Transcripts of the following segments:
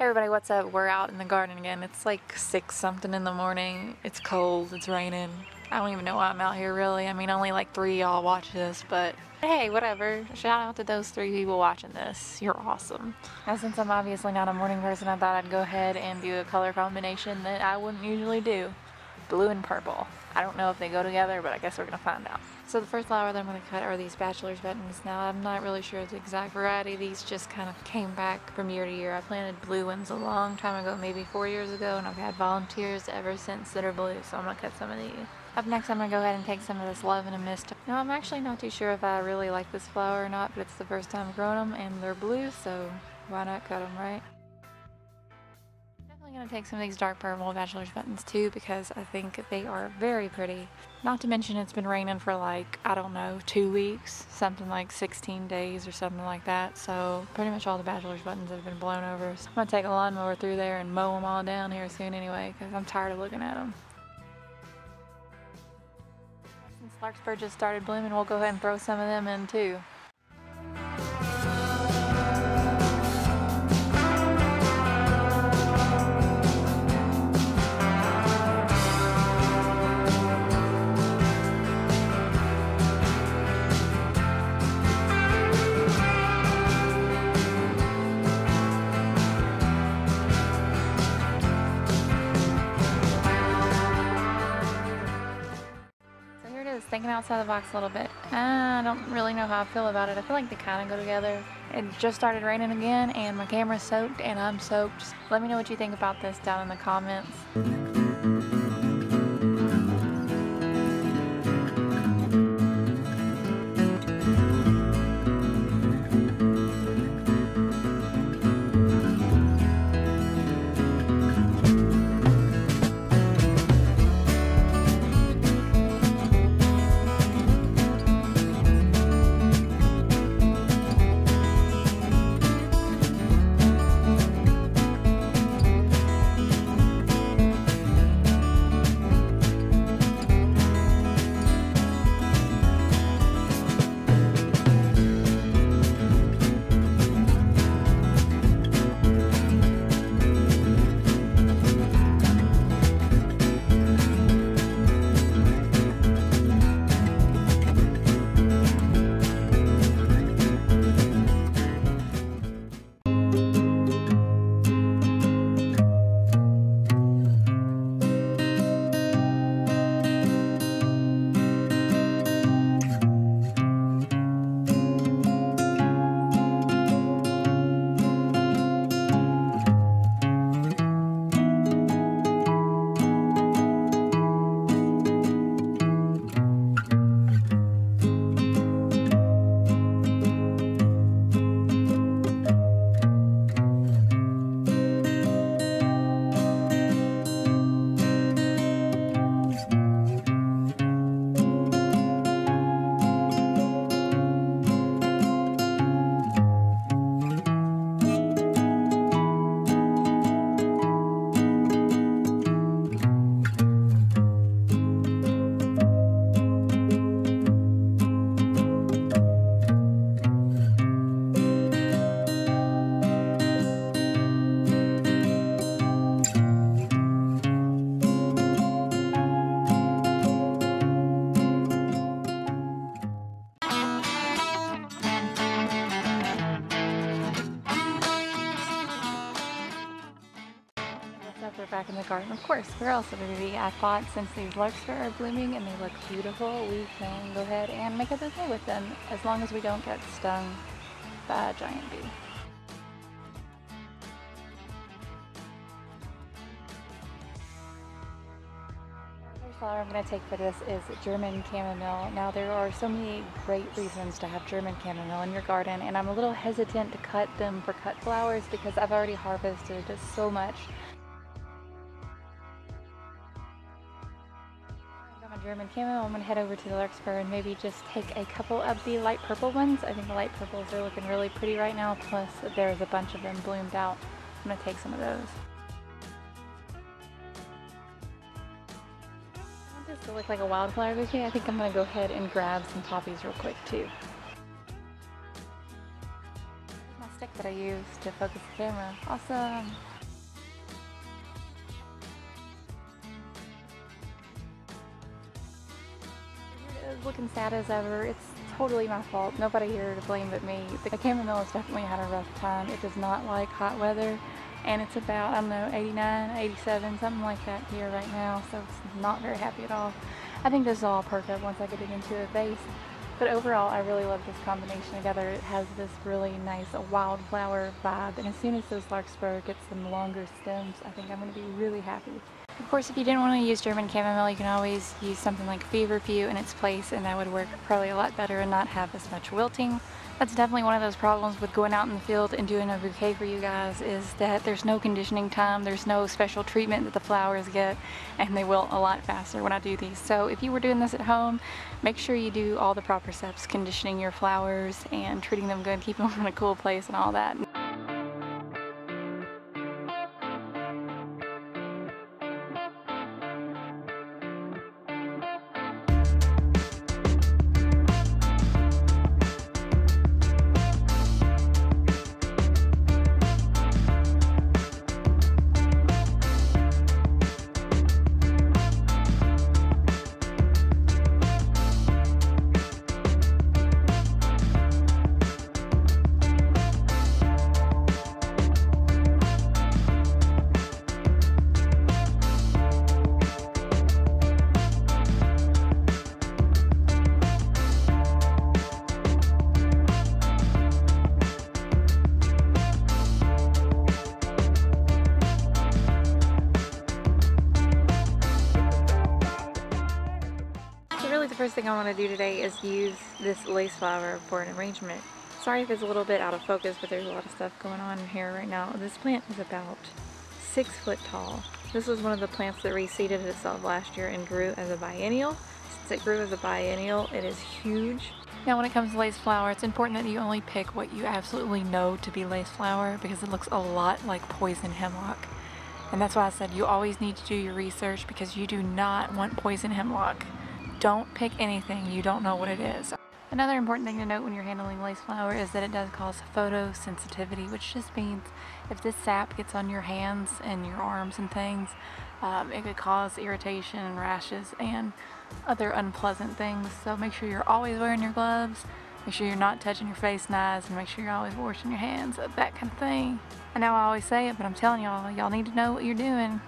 everybody, what's up? We're out in the garden again. It's like 6 something in the morning. It's cold, it's raining. I don't even know why I'm out here really. I mean, only like 3 of y'all watch this, but hey, whatever. Shout out to those 3 people watching this. You're awesome. Now, since I'm obviously not a morning person, I thought I'd go ahead and do a color combination that I wouldn't usually do. Blue and purple. I don't know if they go together, but I guess we're gonna find out. So the first flower that I'm gonna cut are these bachelor's buttons. Now, I'm not really sure the exact variety. These just kind of came back from year to year. I planted blue ones a long time ago, maybe 4 years ago, and I've had volunteers ever since that are blue, so I'm gonna cut some of these. Up next, I'm gonna go ahead and take some of this Love in a Mist. Now, I'm actually not too sure if I really like this flower or not, but it's the first time growing them, and they're blue, so why not cut them, right? I'm gonna take some of these dark purple bachelor's buttons too because I think they are very pretty. Not to mention it's been raining for like, I don't know, 2 weeks, something like 16 days or something like that. So pretty much all the bachelor's buttons have been blown over. So I'm gonna take a lawnmower through there and mow them all down here soon anyway because I'm tired of looking at them. Since larkspur just started blooming, we'll go ahead and throw some of them in too. Thinking outside the box a little bit. I don't really know how I feel about it. I feel like they kind of go together. It just started raining again and my camera's soaked and I'm soaked. Let me know what you think about this down in the comments. We're back in the garden, of course. Where else would we be? I thought since these larkspur are blooming and they look beautiful, we can go ahead and make a bouquet with them as long as we don't get stung by a giant bee. The first flower I'm going to take for this is German chamomile. Now there are so many great reasons to have German chamomile in your garden, and I'm a little hesitant to cut them for cut flowers because I've already harvested so much. German chamomile, I'm going to head over to the larkspur and maybe just take a couple of the light purple ones. I think the light purples are looking really pretty right now, plus there's a bunch of them bloomed out. I'm going to take some of those. I want this to look like a wildflower bouquet. I think I'm going to go ahead and grab some poppies real quick too. My stick that I use to focus the camera. Awesome! is looking sad as ever. It's totally my fault. Nobody here to blame but me. The chamomile has definitely had a rough time. It does not like hot weather, and it's about, I don't know, 89, 87, something like that here right now, so it's not very happy at all. I think this will all perk up once I get it into a vase. But overall, I really love this combination together. It has this really nice wildflower vibe, and as soon as this larkspur gets some longer stems, I think I'm going to be really happy. Of course, if you didn't want to use German chamomile, you can always use something like feverfew in its place, and that would work probably a lot better and not have as much wilting. That's definitely one of those problems with going out in the field and doing a bouquet for you guys, is that there's no conditioning time, there's no special treatment that the flowers get, and they wilt a lot faster when I do these. So if you were doing this at home, make sure you do all the proper steps, conditioning your flowers and treating them good, keeping them in a cool place and all that. The first thing I want to do today is use this lace flower for an arrangement. Sorry if it's a little bit out of focus, but there's a lot of stuff going on here right now. This plant is about 6 foot tall. This was one of the plants that reseeded itself last year and grew as a biennial. Since it grew as a biennial, it is huge. Now when it comes to lace flower, it's important that you only pick what you absolutely know to be lace flower, because it looks a lot like poison hemlock. And that's why I said you always need to do your research, because you do not want poison hemlock. Don't pick anything you don't know what it is. Another important thing to note when you're handling lace flower is that it does cause photosensitivity, which just means if this sap gets on your hands and your arms and things, it could cause irritation and rashes and other unpleasant things. So make sure you're always wearing your gloves, make sure you're not touching your face and eyes, and make sure you're always washing your hands, that kind of thing. I know I always say it, but I'm telling y'all need to know what you're doing.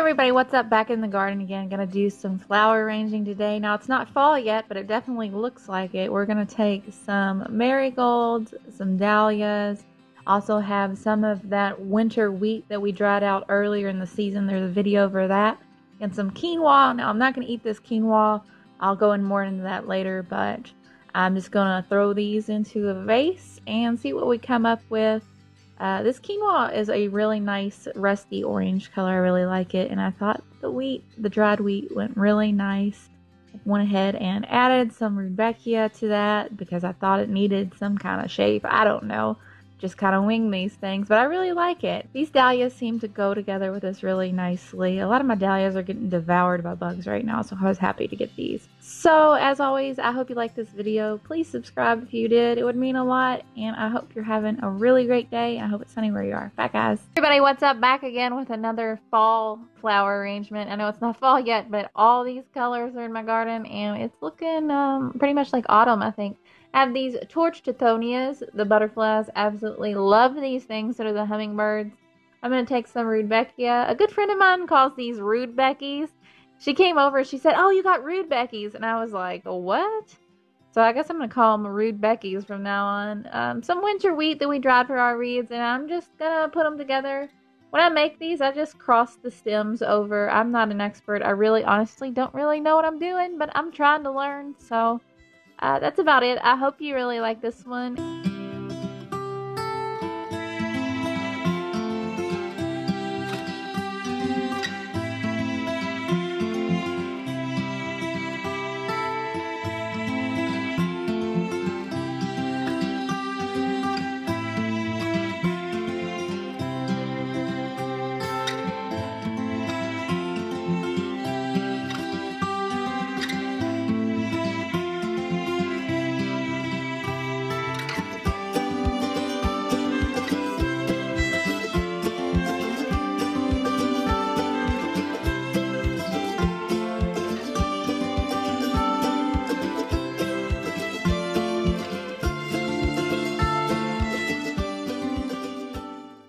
Everybody, what's up? Back in the garden again. Gonna do some flower arranging today. Now it's not fall yet, but it definitely looks like it. We're gonna take some marigolds, some dahlias, also have some of that winter wheat that we dried out earlier in the season. There's a video for that. And some quinoa. Now I'm not gonna eat this quinoa. I'll go in more into that later, but I'm just gonna throw these into a vase and see what we come up with. This quinoa is a really nice rusty orange color. I really like it, and I thought the dried wheat went really nice. I went ahead and added some rudbeckia to that because I thought it needed some kind of shape. I don't know. Just kind of wing these things, but I really like it. These dahlias seem to go together with this really nicely. A lot of my dahlias are getting devoured by bugs right now, so I was happy to get these. So, as always, I hope you liked this video. Please subscribe if you did. It would mean a lot, and I hope you're having a really great day. I hope it's sunny where you are. Bye, guys. Everybody, what's up? Back again with another fall flower arrangement. I know it's not fall yet, but all these colors are in my garden, and it's looking pretty much like autumn, I think. I have these torch Tithonias. The butterflies absolutely love these things. So do the hummingbirds. I'm going to take some rudbeckia. A good friend of mine calls these rudbeckies. She came over and she said, "Oh, you got rudbeckies." And I was like, "What?" So I guess I'm going to call them rudbeckies from now on. Some winter wheat that we dried for our reeds, and I'm just going to put them together. When I make these, I just cross the stems over. I'm not an expert. I really honestly don't really know what I'm doing, but I'm trying to learn. So that's about it. I hope you really like this one.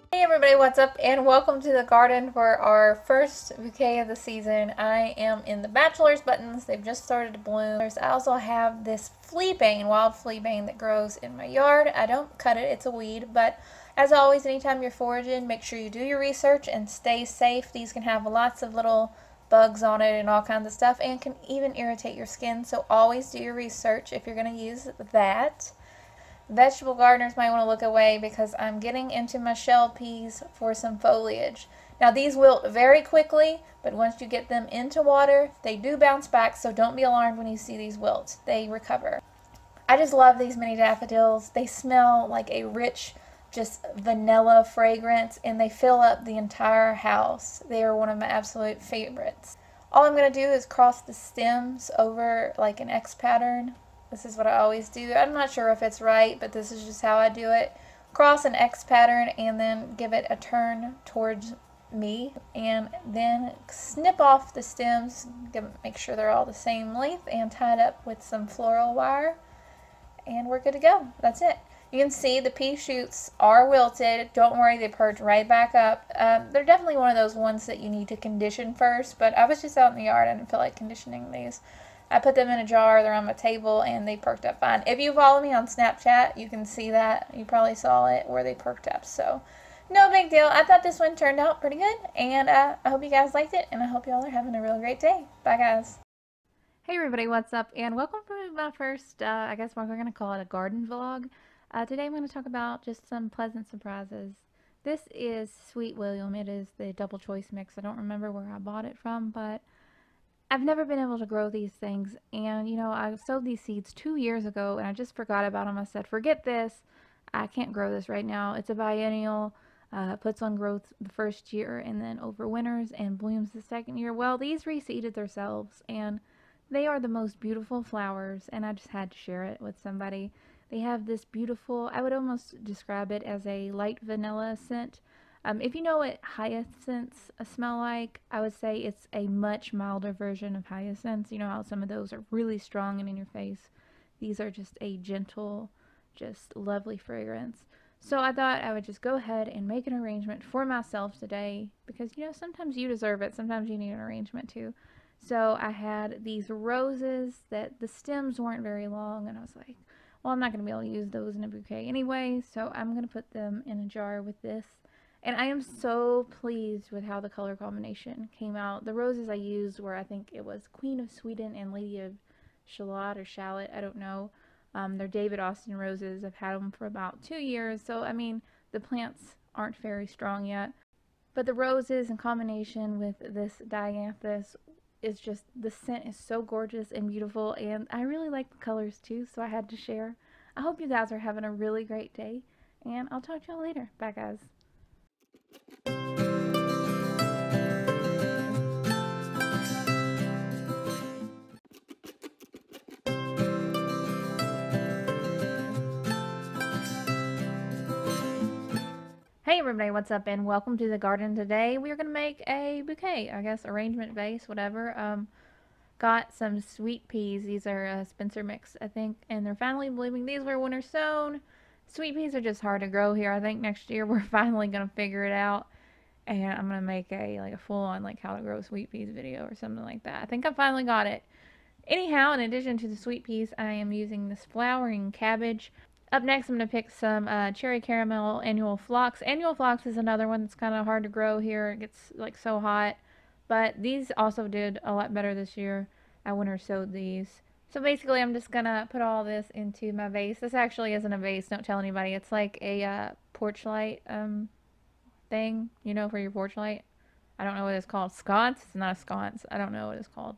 Hey everybody, what's up, and welcome to the garden for our first bouquet of the season. I am in the bachelor's buttons. They've just started to bloom. I also have this fleabane, wild fleabane that grows in my yard. I don't cut it, it's a weed, but as always, anytime you're foraging, make sure you do your research and stay safe. These can have lots of little bugs on it and all kinds of stuff, and can even irritate your skin, so always do your research if you're going to use that. Vegetable gardeners might want to look away because I'm getting into my shell peas for some foliage. Now these wilt very quickly, but once you get them into water, they do bounce back, so don't be alarmed when you see these wilts. They recover. I just love these mini daffodils. They smell like a rich, just vanilla fragrance, and they fill up the entire house. They are one of my absolute favorites. All I'm going to do is cross the stems over like an X pattern. This is what I always do. I'm not sure if it's right, but this is just how I do it. Cross an X pattern and then give it a turn towards me, and then snip off the stems, make sure they're all the same length, and tie it up with some floral wire, and we're good to go. That's it. You can see the pea shoots are wilted. Don't worry, they perch right back up. They're definitely one of those ones that you need to condition first, but I was just out in the yard. I didn't feel like conditioning these. I put them in a jar, they're on my table, and they perked up fine. If you follow me on Snapchat, you can see that. You probably saw it where they perked up, so no big deal. I thought this one turned out pretty good, and I hope you guys liked it, and I hope y'all are having a real great day. Bye, guys. Hey, everybody, what's up, and welcome to my first, I guess we're going to call it a garden vlog. Today I'm going to talk about just some pleasant surprises. This is Sweet William. It is the double choice mix. I don't remember where I bought it from, but I've never been able to grow these things, and you know, I sowed these seeds 2 years ago and I just forgot about them. I said, forget this, I can't grow this right now. It's a biennial, puts on growth the first year and then overwinters and blooms the second year. Well, these reseeded themselves and they are the most beautiful flowers, and I just had to share it with somebody. They have this beautiful, I would almost describe it as a light vanilla scent. If you know what hyacinths smell like, I would say it's a much milder version of hyacinths. You know how some of those are really strong and in your face. These are just a gentle, just lovely fragrance. So I thought I would just go ahead and make an arrangement for myself today because, you know, sometimes you deserve it. Sometimes you need an arrangement too. So I had these roses that the stems weren't very long, and I was like, well, I'm not going to be able to use those in a bouquet anyway, so I'm going to put them in a jar with this. And I am so pleased with how the color combination came out. The roses I used were, I think it was Queen of Sweden and Lady of Shallot or Shallot, I don't know. They're David Austin roses. I've had them for about 2 years, so I mean, the plants aren't very strong yet. But the roses in combination with this Dianthus is just, the scent is so gorgeous and beautiful, and I really like the colors too, so I had to share. I hope you guys are having a really great day, and I'll talk to y'all later. Bye, guys. Hey everybody, what's up and welcome to the garden. Today we are going to make a bouquet, I guess, arrangement vase, whatever. Got some sweet peas. These are Spencer mix, I think, and they're finally blooming. These were winter sown. Sweet peas are just hard to grow here. I think next year we're finally going to figure it out, and I'm going to make a full-on how to grow sweet peas video or something like that. I think I finally got it. Anyhow, in addition to the sweet peas, I am using this flowering cabbage. Up next, I'm going to pick some cherry caramel annual phlox. Annual phlox is another one that's kind of hard to grow here. It gets so hot. But these also did a lot better this year. I winter sowed these. So basically, I'm just going to put all this into my vase. This actually isn't a vase. Don't tell anybody. It's like a porch light thing, you know, for your porch light. I don't know what it's called. Sconce? It's not a sconce. I don't know what it's called.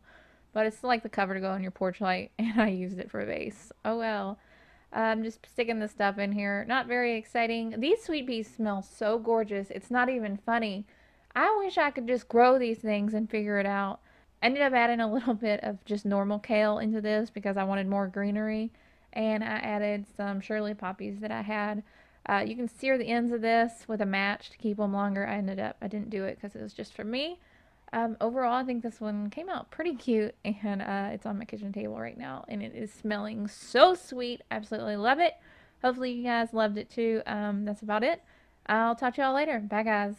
But it's like the cover to go on your porch light, and I used it for a vase. Oh well. I'm just sticking this stuff in here. Not very exciting. These sweet peas smell so gorgeous. It's not even funny. I wish I could just grow these things and figure it out. I ended up adding a little bit of just normal kale into this because I wanted more greenery. And I added some Shirley poppies that I had. You can sear the ends of this with a match to keep them longer. I didn't do it because it was just for me. Overall, I think this one came out pretty cute, and it's on my kitchen table right now, and it is smelling so sweet. Absolutely love it. Hopefully you guys loved it too. That's about it. I'll talk to y'all later. Bye, guys.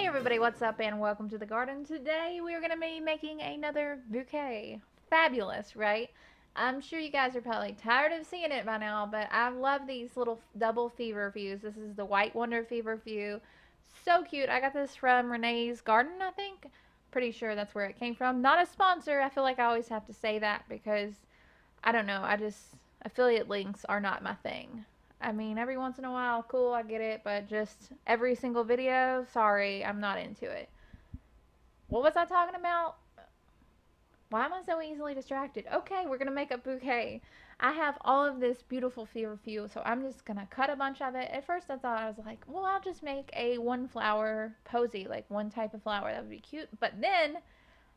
Everybody, what's up and welcome to the garden. Today we are going to be making another bouquet. Fabulous, right? I'm sure you guys are probably tired of seeing it by now, but I love these little double feverfews. This is the White Wonder feverfew. So cute. I got this from Renee's Garden, I think. Pretty sure that's where it came from. Not a sponsor. I feel like I always have to say that because, I don't know, affiliate links are not my thing. I mean, every once in a while, cool, I get it, but just every single video, sorry, I'm not into it. What was I talking about? Why am I so easily distracted? Okay, we're going to make a bouquet. I have all of this beautiful feverfew, so I'm just going to cut a bunch of it. At first, I thought, I was like, well, I'll just make a one flower posy, like one type of flower. That would be cute. But then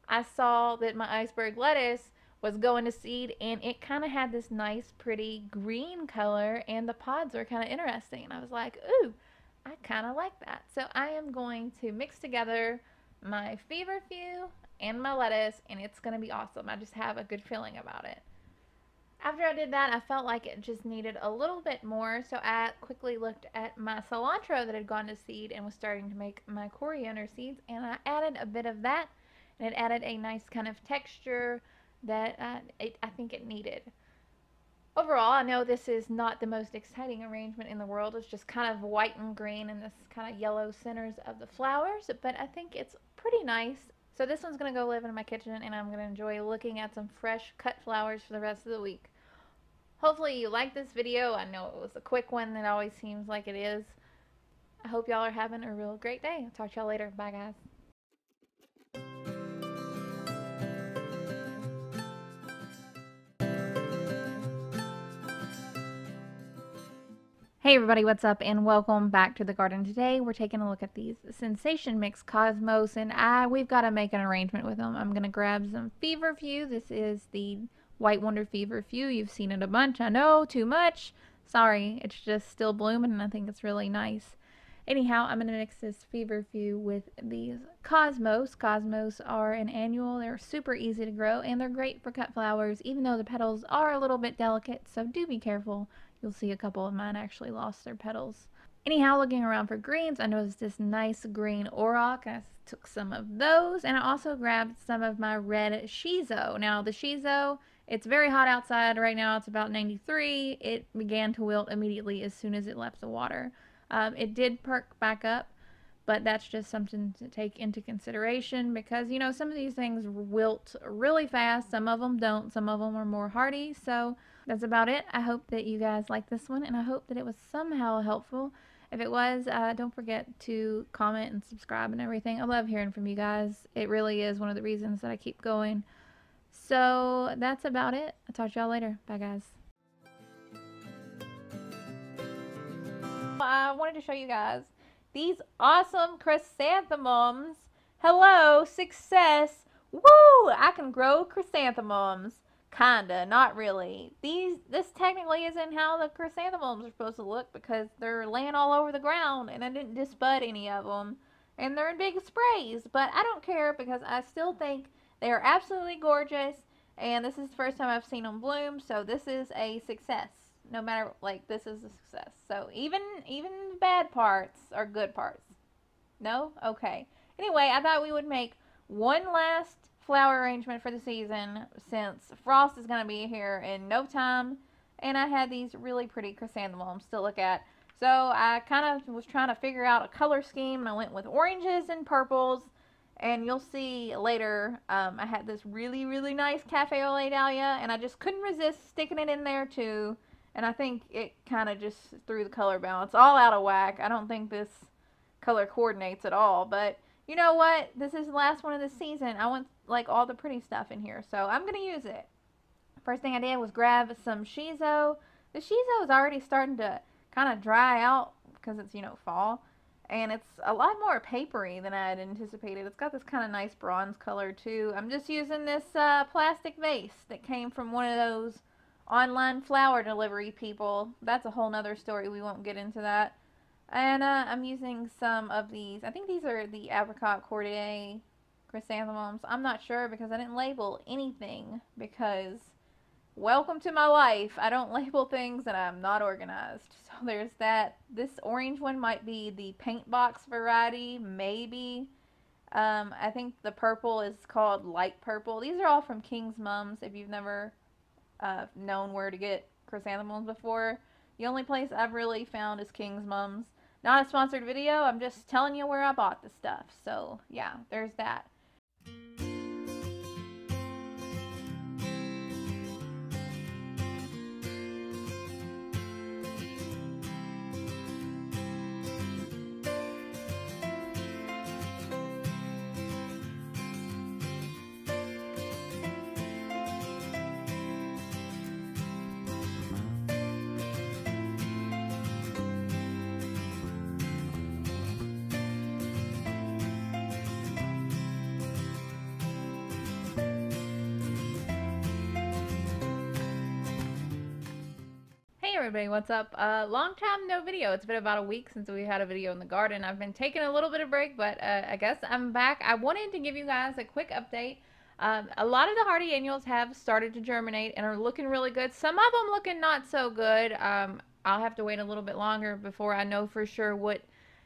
I saw that my iceberg lettuce was going to seed, and it kind of had this nice pretty green color, and the pods were kind of interesting, and I was like, ooh, I kind of like that. So I am going to mix together my feverfew and my lettuce, and it's going to be awesome. I just have a good feeling about it. After I did that, I felt like it just needed a little bit more, so I quickly looked at my cilantro that had gone to seed and was starting to make my coriander seeds, and I added a bit of that, and it added a nice kind of texture that I think it needed. Overall, I know this is not the most exciting arrangement in the world. It's just kind of white and green and this kind of yellow centers of the flowers, but I think it's pretty nice. So this one's going to go live in my kitchen, and I'm going to enjoy looking at some fresh cut flowers for the rest of the week. Hopefully you like this video. I know it was a quick one. It always seems like it is. I hope y'all are having a real great day. I'll talk to y'all later. Bye, guys. Hey everybody, what's up and welcome back to the garden. Today we're taking a look at these Sensation Mix Cosmos, and we've got to make an arrangement with them. I'm going to grab some feverfew. This is the White Wonder feverfew. You've seen it a bunch, I know, too much. Sorry, it's just still blooming and I think it's really nice. Anyhow, I'm going to mix this feverfew with these cosmos. Cosmos are an annual. They're super easy to grow and they're great for cut flowers, even though the petals are a little bit delicate, so do be careful. You'll see a couple of mine actually lost their petals. Anyhow, looking around for greens, I noticed this nice green auroch. I took some of those, and I also grabbed some of my red shiso. Now, the shiso, it's very hot outside right now. It's about 93. It began to wilt immediately as soon as it left the water. It did perk back up, but that's just something to take into consideration because, you know, some of these things wilt really fast. Some of them don't. Some of them are more hardy. So that's about it. I hope that you guys like this one, and I hope that it was somehow helpful. If it was, don't forget to comment and subscribe and everything. I love hearing from you guys. It really is one of the reasons that I keep going. So that's about it. I'll talk to y'all later. Bye, guys. I wanted to show you guys these awesome chrysanthemums. Hello, success. Woo! I can grow chrysanthemums. Kinda, not really. This technically isn't how the chrysanthemums are supposed to look because they're laying all over the ground and I didn't disbud any of them. And they're in big sprays, but I don't care because I still think they are absolutely gorgeous. And this is the first time I've seen them bloom, so this is a success. No matter, like, this is a success. So even the bad parts are good parts. No? Okay. Anyway, I thought we would make one last flower arrangement for the season since frost is going to be here in no time. And I had these really pretty chrysanthemums to look at. So I kind of was trying to figure out a color scheme, and I went with oranges and purples. And you'll see later, I had this really, really nice Cafe Au Lait dahlia, and I just couldn't resist sticking it in there too. And I think it kind of just threw the color balance all out of whack. I don't think this color coordinates at all. But you know what? This is the last one of the season. I want like all the pretty stuff in here. So I'm going to use it. First thing I did was grab some shiso. The shiso is already starting to kind of dry out because it's, you know, fall. And it's a lot more papery than I had anticipated. It's got this kind of nice bronze color too. I'm just using this plastic vase that came from one of those online flower delivery people. That's a whole nother story. We won't get into that. And I'm using some of these. I think these are the apricot cordiae chrysanthemums. I'm not sure because I didn't label anything because welcome to my life. I don't label things and I'm not organized. So there's that. This orange one might be the paint box variety, maybe. I think the purple is called light purple. These are all from King's Mums. If you've never known where to get chrysanthemums before, the only place I've really found is King's Mums. Not a sponsored video. I'm just telling you where I bought the stuff. So yeah, there's that. Hey everybody, what's up? Long time no video. It's been about a week since we had a video in the garden. I've been taking a little bit of break, but I guess I'm back. I wanted to give you guys a quick update. A lot of the hardy annuals have started to germinate and are looking really good. Some of them looking not so good. I'll have to wait a little bit longer before I know for sure what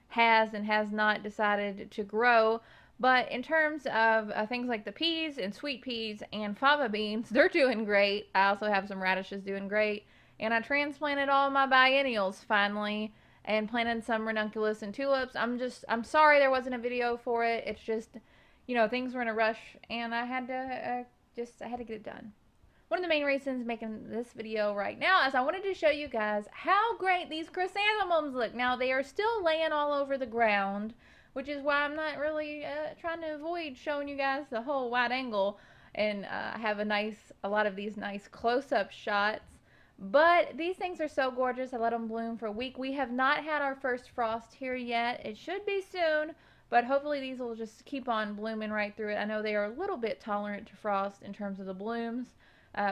has and has not decided to grow. But in terms of things like the peas and sweet peas and fava beans, they're doing great. I also have some radishes doing great. And I transplanted all my biennials finally and planted some ranunculus and tulips. I'm sorry there wasn't a video for it. It's just, you know, things were in a rush and I had to I had to get it done. One of the main reasons making this video right now is I wanted to show you guys how great these chrysanthemums look. Now they are still laying all over the ground, which is why I'm not really trying to avoid showing you guys the whole wide angle and have a lot of these nice close-up shots. But these things are so gorgeous. I let them bloom for a week. We have not had our first frost here yet. It should be soon, but hopefully these will just keep on blooming right through it. I know they are a little bit tolerant to frost in terms of the blooms.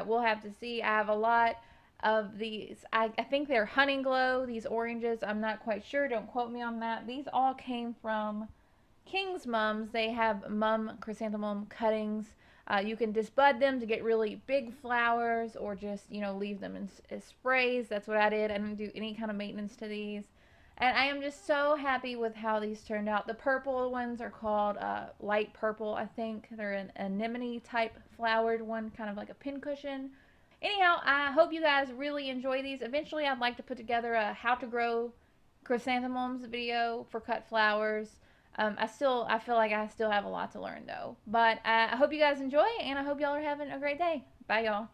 We'll have to see. I have a lot of these. I think they're Honey Glow, these oranges. I'm not quite sure. Don't quote me on that. These all came from King's Mums. They have mum chrysanthemum cuttings. You can disbud them to get really big flowers, or just, leave them as sprays. That's what I did. I didn't do any kind of maintenance to these. And I am just so happy with how these turned out. The purple ones are called light purple, I think. They're an anemone type flowered one, kind of like a pincushion. Anyhow, I hope you guys really enjoy these. Eventually, I'd like to put together a how to grow chrysanthemums video for cut flowers. I feel like I still have a lot to learn though. But I hope you guys enjoy, and I hope y'all are having a great day. Bye, y'all.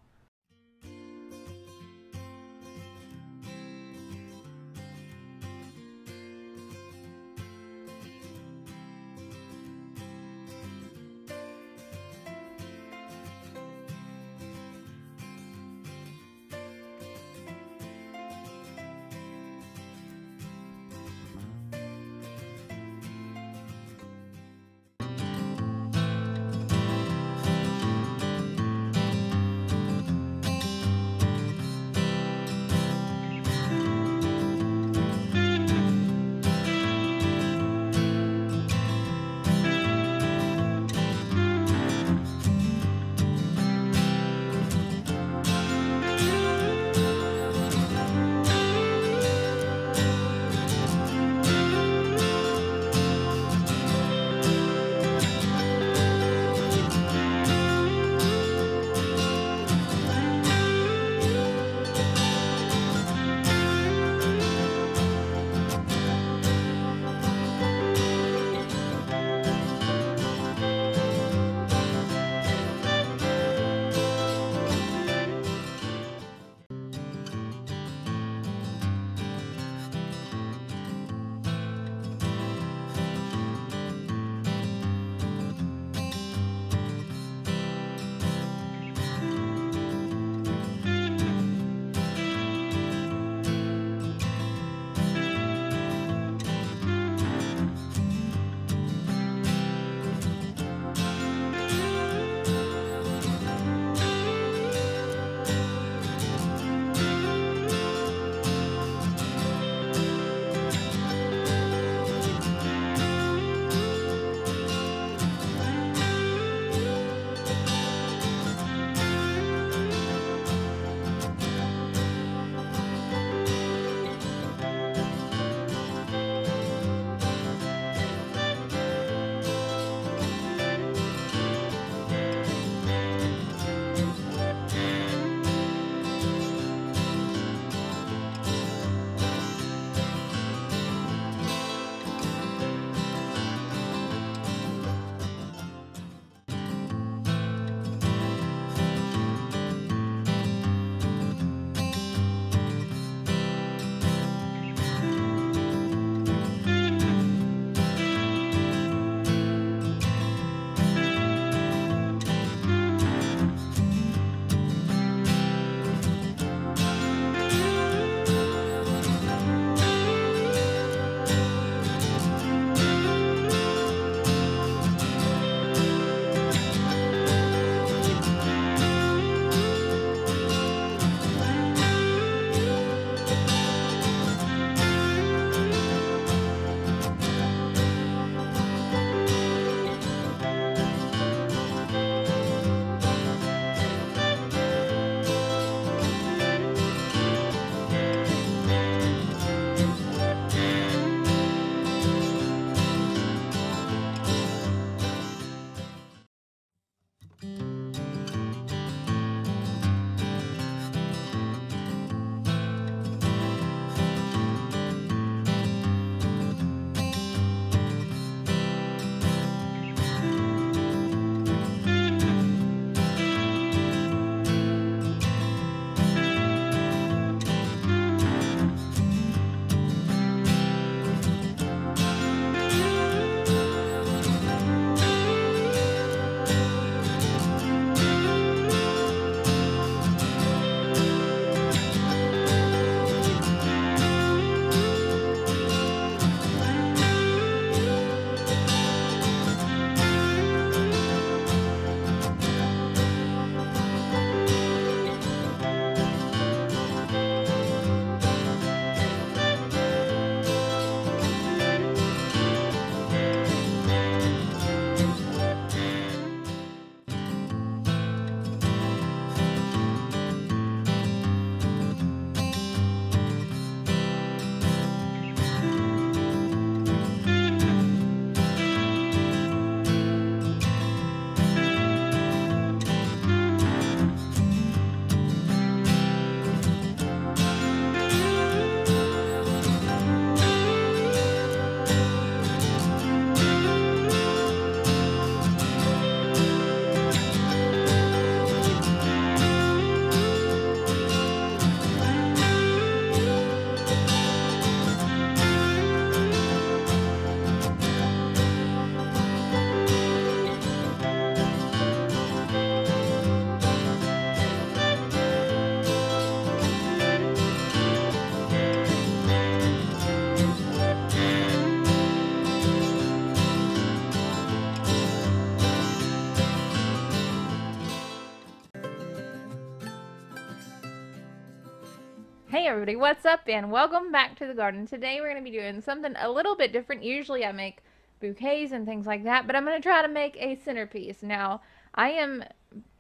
everybody, what's up and welcome back to the garden. Today we're going to be doing something a little bit different. Usually I make bouquets and things like that, but I'm going to try to make a centerpiece. Now, I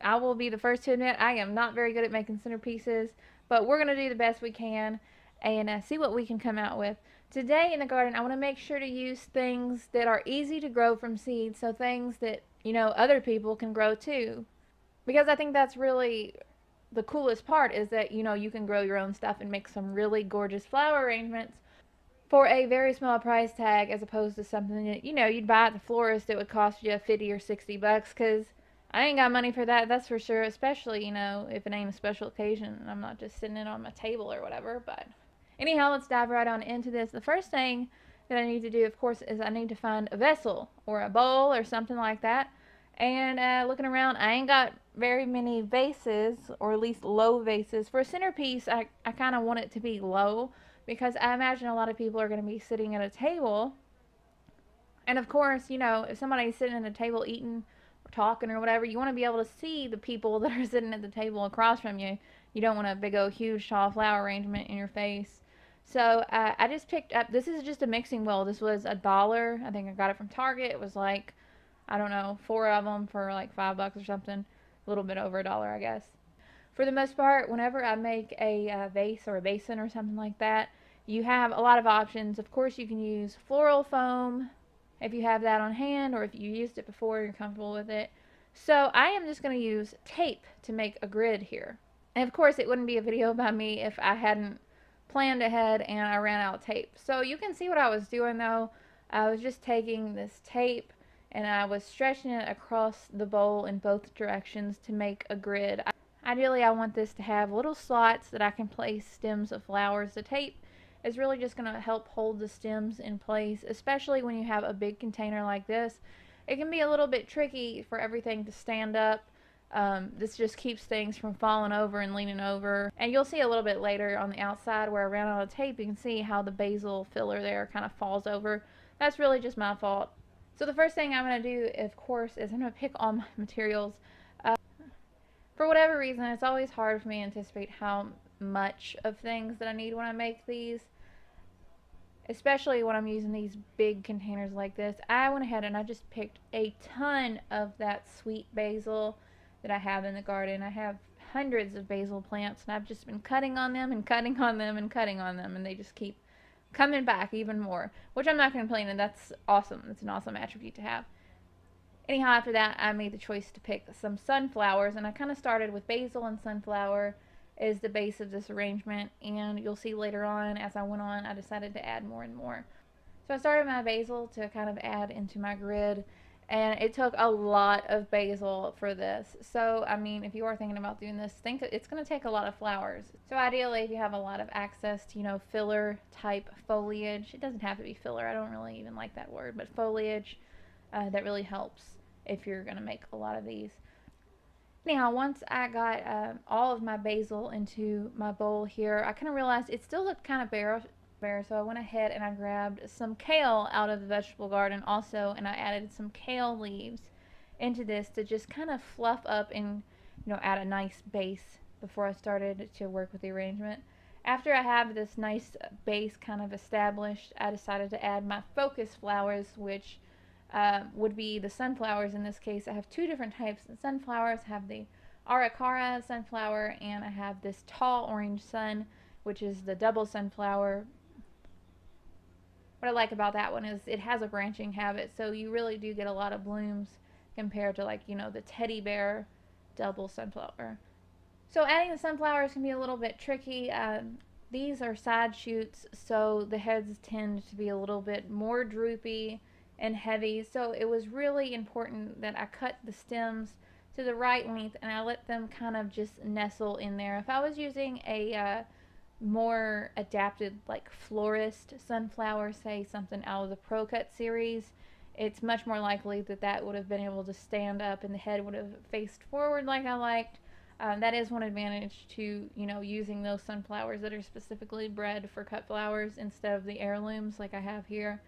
will be the first to admit I am not very good at making centerpieces, but we're going to do the best we can and see what we can come out with. Today in the garden, I want to make sure to use things that are easy to grow from seeds, so things that, other people can grow too. Because I think that's really the coolest part is that, you can grow your own stuff and make some really gorgeous flower arrangements for a very small price tag, as opposed to something that, you'd buy at the florist that would cost you 50 or 60 bucks, because I ain't got money for that, that's for sure, especially, if it ain't a special occasion and I'm not just sitting it on my table or whatever. But anyhow, let's dive right on into this. The first thing that I need to do, of course, is I need to find a vessel or a bowl or something like that. And looking around, I ain't got very many vases, or at least low vases. For a centerpiece, I kind of want it to be low, because I imagine a lot of people are going to be sitting at a table. And of course, if somebody's sitting at a table eating or talking or whatever, you want to be able to see the people that are sitting at the table across from you. You don't want a big old huge tall flower arrangement in your face. So I just picked up, this is just a mixing bowl. This was $1. I think I got it from Target. It was like, I don't know, 4 of them for like $5 or something. A little bit over $1, I guess. For the most part, whenever I make a vase or a basin or something like that, you have a lot of options. Of course, you can use floral foam if you have that on hand, or if you used it before, you're comfortable with it. So I am just going to use tape to make a grid here. And of course, it wouldn't be a video by me if I hadn't planned ahead and I ran out of tape. So you can see what I was doing though. I was just taking this tape and I was stretching it across the bowl in both directions to make a grid. Ideally, I want this to have little slots that I can place stems of flowers. The tape is really just going to help hold the stems in place, especially when you have a big container like this. It can be a little bit tricky for everything to stand up. This just keeps things from falling over and leaning over. And you'll see a little bit later on the outside where I ran out of tape, you can see how the basil filler there kind of falls over. That's really just my fault. So the first thing I'm going to do, of course, is I'm going to pick all my materials. For whatever reason, it's always hard for me to anticipate how much of things that I need when I make these. Especially when I'm using these big containers like this. I went ahead and I just picked a ton of that sweet basil that I have in the garden. I have hundreds of basil plants and I've just been cutting on them and cutting on them and cutting on them, and they just keep coming back even more, which I'm not complaining. That's awesome. It's an awesome attribute to have. Anyhow, after that, I made the choice to pick some sunflowers, and I kind of started with basil and sunflower is the base of this arrangement, and you'll see later on as I went on, I decided to add more and more. So I started my basil to kind of add into my grid, and it took a lot of basil for this. So, I mean, if you are thinking about doing this, think it's going to take a lot of flowers. So ideally, if you have a lot of access to, filler type foliage, it doesn't have to be filler, I don't really even like that word, but foliage, that really helps if you're going to make a lot of these. Anyhow, once I got all of my basil into my bowl here, I kind of realized it still looked kind of bare, so I went ahead and I grabbed some kale out of the vegetable garden also, and I added some kale leaves into this to just kind of fluff up and, add a nice base before I started to work with the arrangement. After I have this nice base kind of established, I decided to add my focus flowers, which would be the sunflowers. In this case, I have two different types of sunflowers. I have the Aracara sunflower, and I have this tall orange sun, which is the double sunflower. What I like about that one is it has a branching habit, so you really do get a lot of blooms compared to, like, the teddy bear double sunflower. So adding the sunflowers can be a little bit tricky. These are side shoots, so the heads tend to be a little bit more droopy and heavy, so it was really important that I cut the stems to the right length and I let them kind of just nestle in there. If I was using a more adapted, like, florist sunflower, say something out of the Pro Cut series, it's much more likely that that would have been able to stand up and the head would have faced forward like I liked. That is one advantage to, using those sunflowers that are specifically bred for cut flowers instead of the heirlooms like I have here,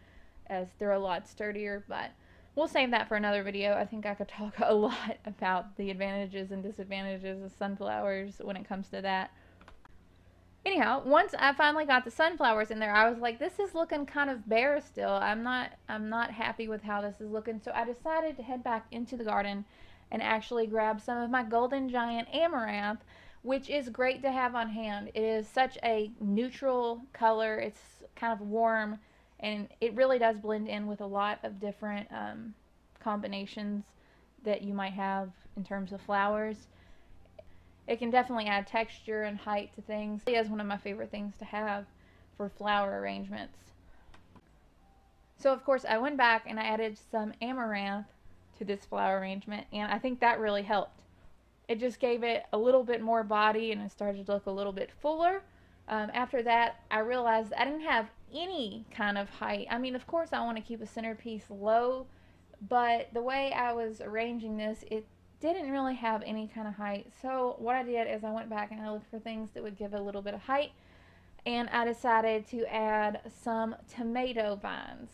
as they're a lot sturdier. But we'll save that for another video. I think I could talk a lot about the advantages and disadvantages of sunflowers when it comes to that. Anyhow, once I finally got the sunflowers in there, I was like, this is looking kind of bare still. I'm not happy with how this is looking. So I decided to head back into the garden and actually grab some of my golden giant amaranth, which is great to have on hand. It is such a neutral color. It's kind of warm, and it really does blend in with a lot of different combinations that you might have in terms of flowers. It can definitely add texture and height to things. It is one of my favorite things to have for flower arrangements. So of course I went back and I added some amaranth to this flower arrangement, and I think that really helped. It just gave it a little bit more body and it started to look a little bit fuller. After that, I realized I didn't have any kind of height. I mean, of course I want to keep a centerpiece low, but the way I was arranging this, it didn't really have any kind of height. So what I did is I went back and I looked for things that would give a little bit of height, and I decided to add some tomato vines.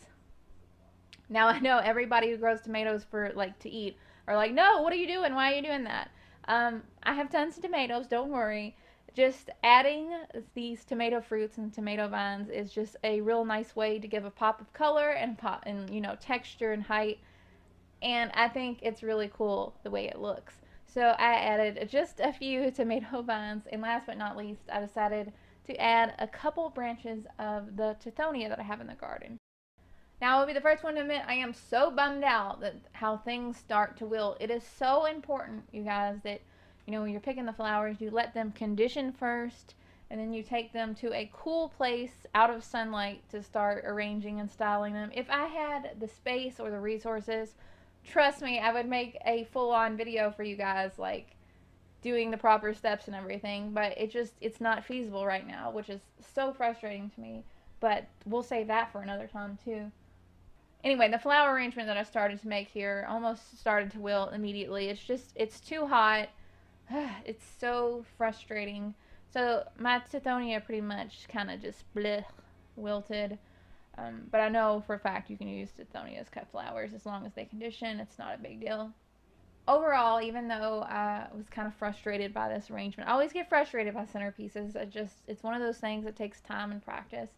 Now I know everybody who grows tomatoes for like to eat are like, no, what are you doing? Why are you doing that? I have tons of tomatoes, don't worry. Just adding these tomato fruits and tomato vines is just a real nice way to give a pop of color and you know, texture and height. And I think it's really cool the way it looks. So I added just a few tomato vines, and last but not least, I decided to add a couple branches of the tithonia that I have in the garden. Now, I'll be the first one to admit I am so bummed out that how things start to wilt. It is so important, you guys, that, you know, when you're picking the flowers, you let them condition first, and then you take them to a cool place out of sunlight to start arranging and styling them. If I had the space or the resources, trust me, I would make a full-on video for you guys, like doing the proper steps and everything, but it's not feasible right now, which is so frustrating to me, but we'll save that for another time too. Anyway, the flower arrangement that I started to make here almost started to wilt immediately. It's too hot. It's so frustrating. So my tithonia pretty much kind of just bleh, wilted. But I know for a fact you can use tithonia as cut flowers as long as they condition. It's not a big deal. Overall, even though I was kind of frustrated by this arrangement, I always get frustrated by centerpieces. It's one of those things that takes time and practice.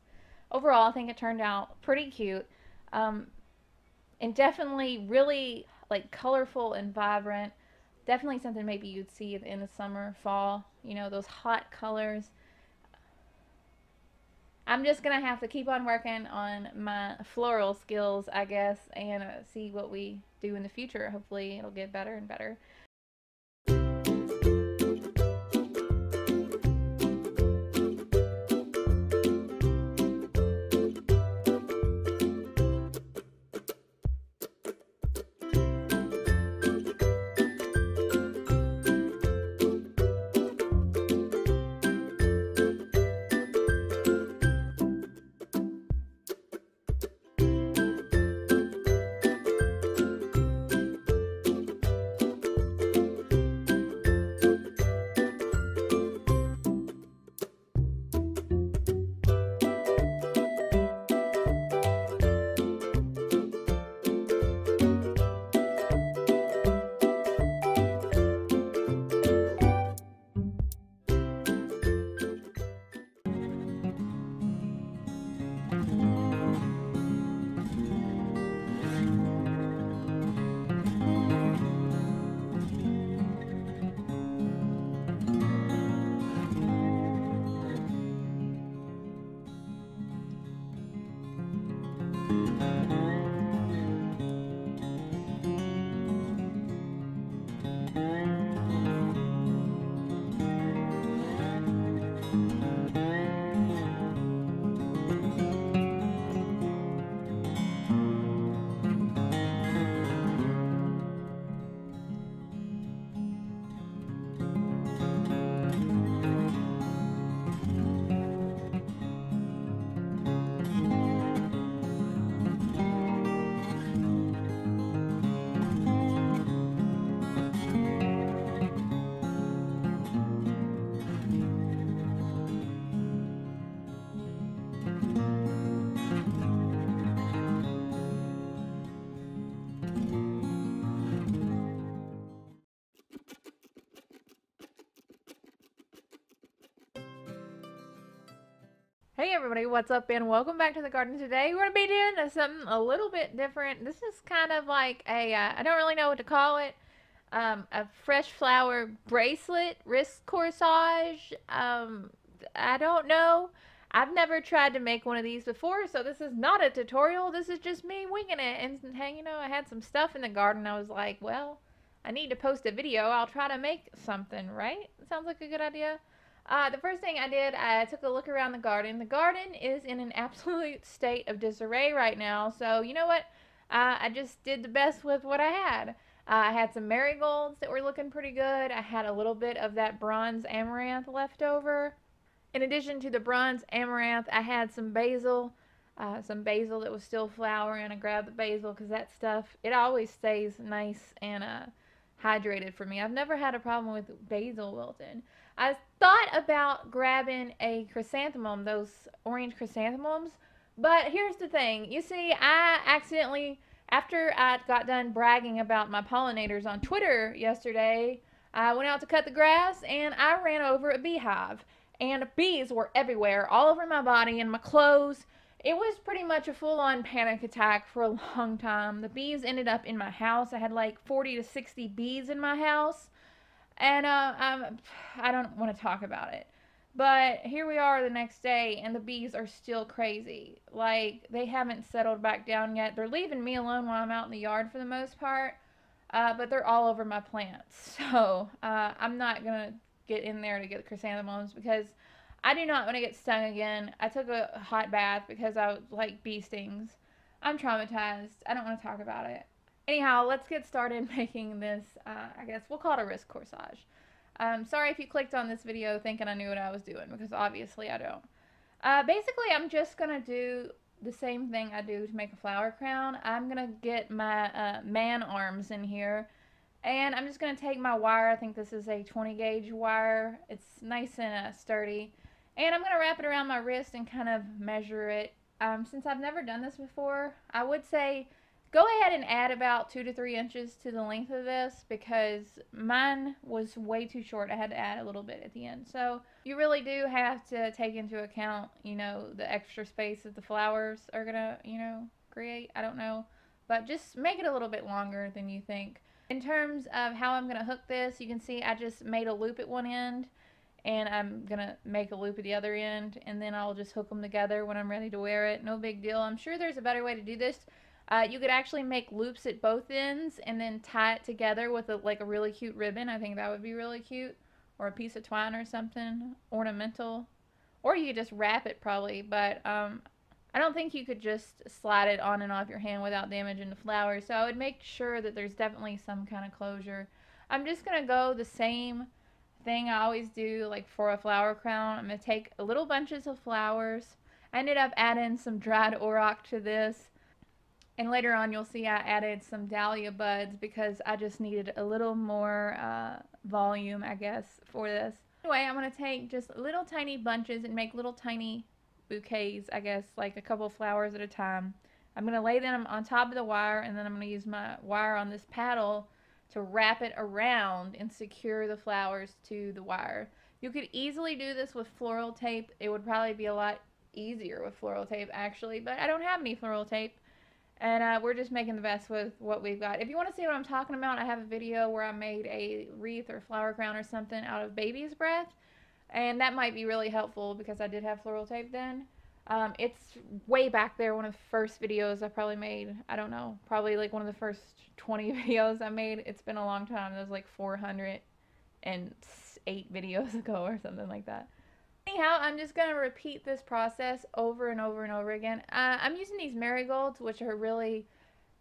Overall, I think it turned out pretty cute. And definitely really like colorful and vibrant. Definitely something maybe you'd see in the summer, fall, you know, those hot colors. I'm just going to have to keep on working on my floral skills, I guess, and see what we do in the future. Hopefully it'll get better and better. Hey everybody, what's up and welcome back to the garden. Today we're going to be doing something a little bit different. This is kind of like a, I don't really know what to call it, a fresh flower bracelet, wrist corsage. I don't know. I've never tried to make one of these before, so this is not a tutorial. This is just me winging it. And hey, you know, I had some stuff in the garden. I was like, well, I need to post a video. I'll try to make something, right? Sounds like a good idea. The first thing I did, I took a look around the garden. The garden is in an absolute state of disarray right now. So, you know what? I just did the best with what I had. I had some marigolds that were looking pretty good. I had a little bit of that bronze amaranth left over. In addition to the bronze amaranth, I had some basil that was still flowering. I grabbed the basil because that stuff, it always stays nice and hydrated for me. I've never had a problem with basil wilting. I thought about grabbing a chrysanthemum, those orange chrysanthemums, but here's the thing. You see, I accidentally, after I got done bragging about my pollinators on Twitter yesterday, I went out to cut the grass and I ran over a beehive. And bees were everywhere, all over my body and my clothes. It was pretty much a full-on panic attack for a long time. The bees ended up in my house. I had like 40 to 60 bees in my house. And I don't want to talk about it. But here we are the next day, and the bees are still crazy. Like, they haven't settled back down yet. They're leaving me alone while I'm out in the yard for the most part. But they're all over my plants. So, I'm not going to get in there to get the chrysanthemums because I do not want to get stung again. I took a hot bath because I like bee stings. I'm traumatized. I don't want to talk about it. Anyhow, let's get started making this, I guess we'll call it a wrist corsage. Sorry if you clicked on this video thinking I knew what I was doing, because obviously I don't. Basically, I'm just going to do the same thing I do to make a flower crown. I'm going to get my man arms in here, and I'm just going to take my wire. I think this is a 20 gauge wire. It's nice and sturdy. And I'm going to wrap it around my wrist and kind of measure it. Since I've never done this before, I would say go ahead and add about 2 to 3 inches to the length of this because mine was way too short. I had to add a little bit at the end. So you really do have to take into account, you know, the extra space that the flowers are going to, you know, create. I don't know. But just make it a little bit longer than you think. In terms of how I'm going to hook this, you can see I just made a loop at one end. And I'm going to make a loop at the other end. And then I'll just hook them together when I'm ready to wear it. No big deal. I'm sure there's a better way to do this. You could actually make loops at both ends and then tie it together with like a really cute ribbon. I think that would be really cute. Or a piece of twine or something. Ornamental. Or you could just wrap it probably. But I don't think you could just slide it on and off your hand without damaging the flowers. So I would make sure that there's definitely some kind of closure. I'm just going to go the same thing I always do, like for a flower crown. I'm going to take little bunches of flowers. I ended up adding some dried auroch to this. And later on you'll see I added some dahlia buds because I just needed a little more volume, I guess, for this. Anyway, I'm going to take just little tiny bunches and make little tiny bouquets, I guess, like a couple flowers at a time. I'm going to lay them on top of the wire, and then I'm going to use my wire on this paddle to wrap it around and secure the flowers to the wire. You could easily do this with floral tape. It would probably be a lot easier with floral tape, actually, but I don't have any floral tape. And we're just making the best with what we've got. If you want to see what I'm talking about, I have a video where I made a wreath or flower crown or something out of baby's breath. And that might be really helpful because I did have floral tape then. It's way back there, one of the first videos I probably made. I don't know, probably like one of the first 20 videos I made. It's been a long time. It was like 408 videos ago or something like that. Anyhow, I'm just going to repeat this process over and over and over again. I'm using these marigolds, which are really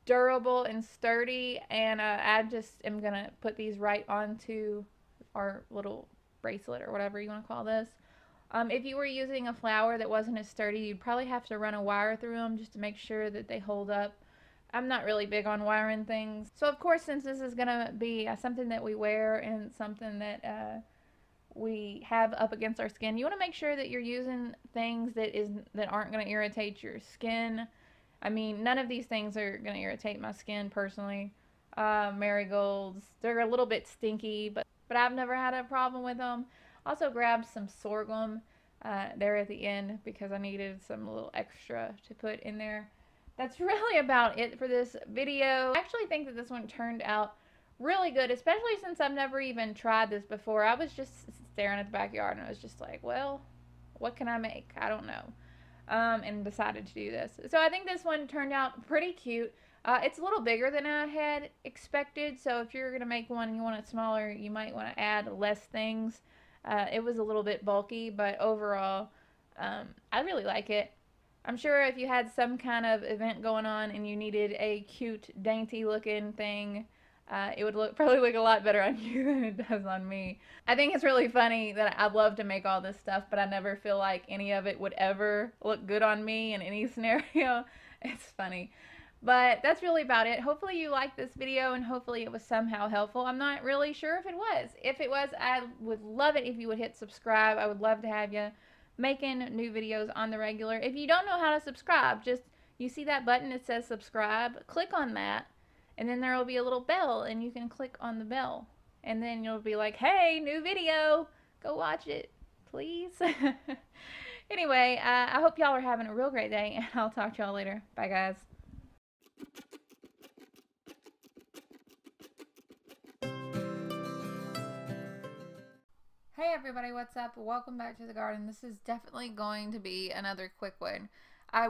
durable and sturdy, and I just am going to put these right onto our little bracelet or whatever you want to call this. If you were using a flower that wasn't as sturdy, you'd probably have to run a wire through them just to make sure that they hold up. I'm not really big on wiring things. So, of course, since this is going to be something that we wear and something that we have up against our skin, you want to make sure that you're using things that aren't going to irritate your skin. I mean, none of these things are going to irritate my skin personally. Marigolds, they're a little bit stinky, but I've never had a problem with them. Also grabbed some sorghum. there at the end because I needed some little extra to put in there. That's really about it for this video. I actually think that this one turned out really good, especially since I've never even tried this before. I was just staring at the backyard and I was just like, well, what can I make? I don't know. And decided to do this. So I think this one turned out pretty cute. It's a little bigger than I had expected, so if you're going to make one and you want it smaller, you might want to add less things. It was a little bit bulky, but overall, I really like it. I'm sure if you had some kind of event going on and you needed a cute, dainty looking thing, it would probably look a lot better on you than it does on me. I think it's really funny that I love to make all this stuff, but I never feel like any of it would ever look good on me in any scenario. It's funny. But that's really about it. Hopefully you liked this video and hopefully it was somehow helpful. I'm not really sure if it was. If it was, I would love it if you would hit subscribe. I would love to have you making new videos on the regular. If you don't know how to subscribe, just you see that button that says subscribe, click on that, and then there will be a little bell and you can click on the bell. And then you'll be like, hey, new video, go watch it, please. Anyway, I hope y'all are having a real great day and I'll talk to y'all later. Bye, guys. Hey everybody, what's up? Welcome back to the garden. This is definitely going to be another quick one.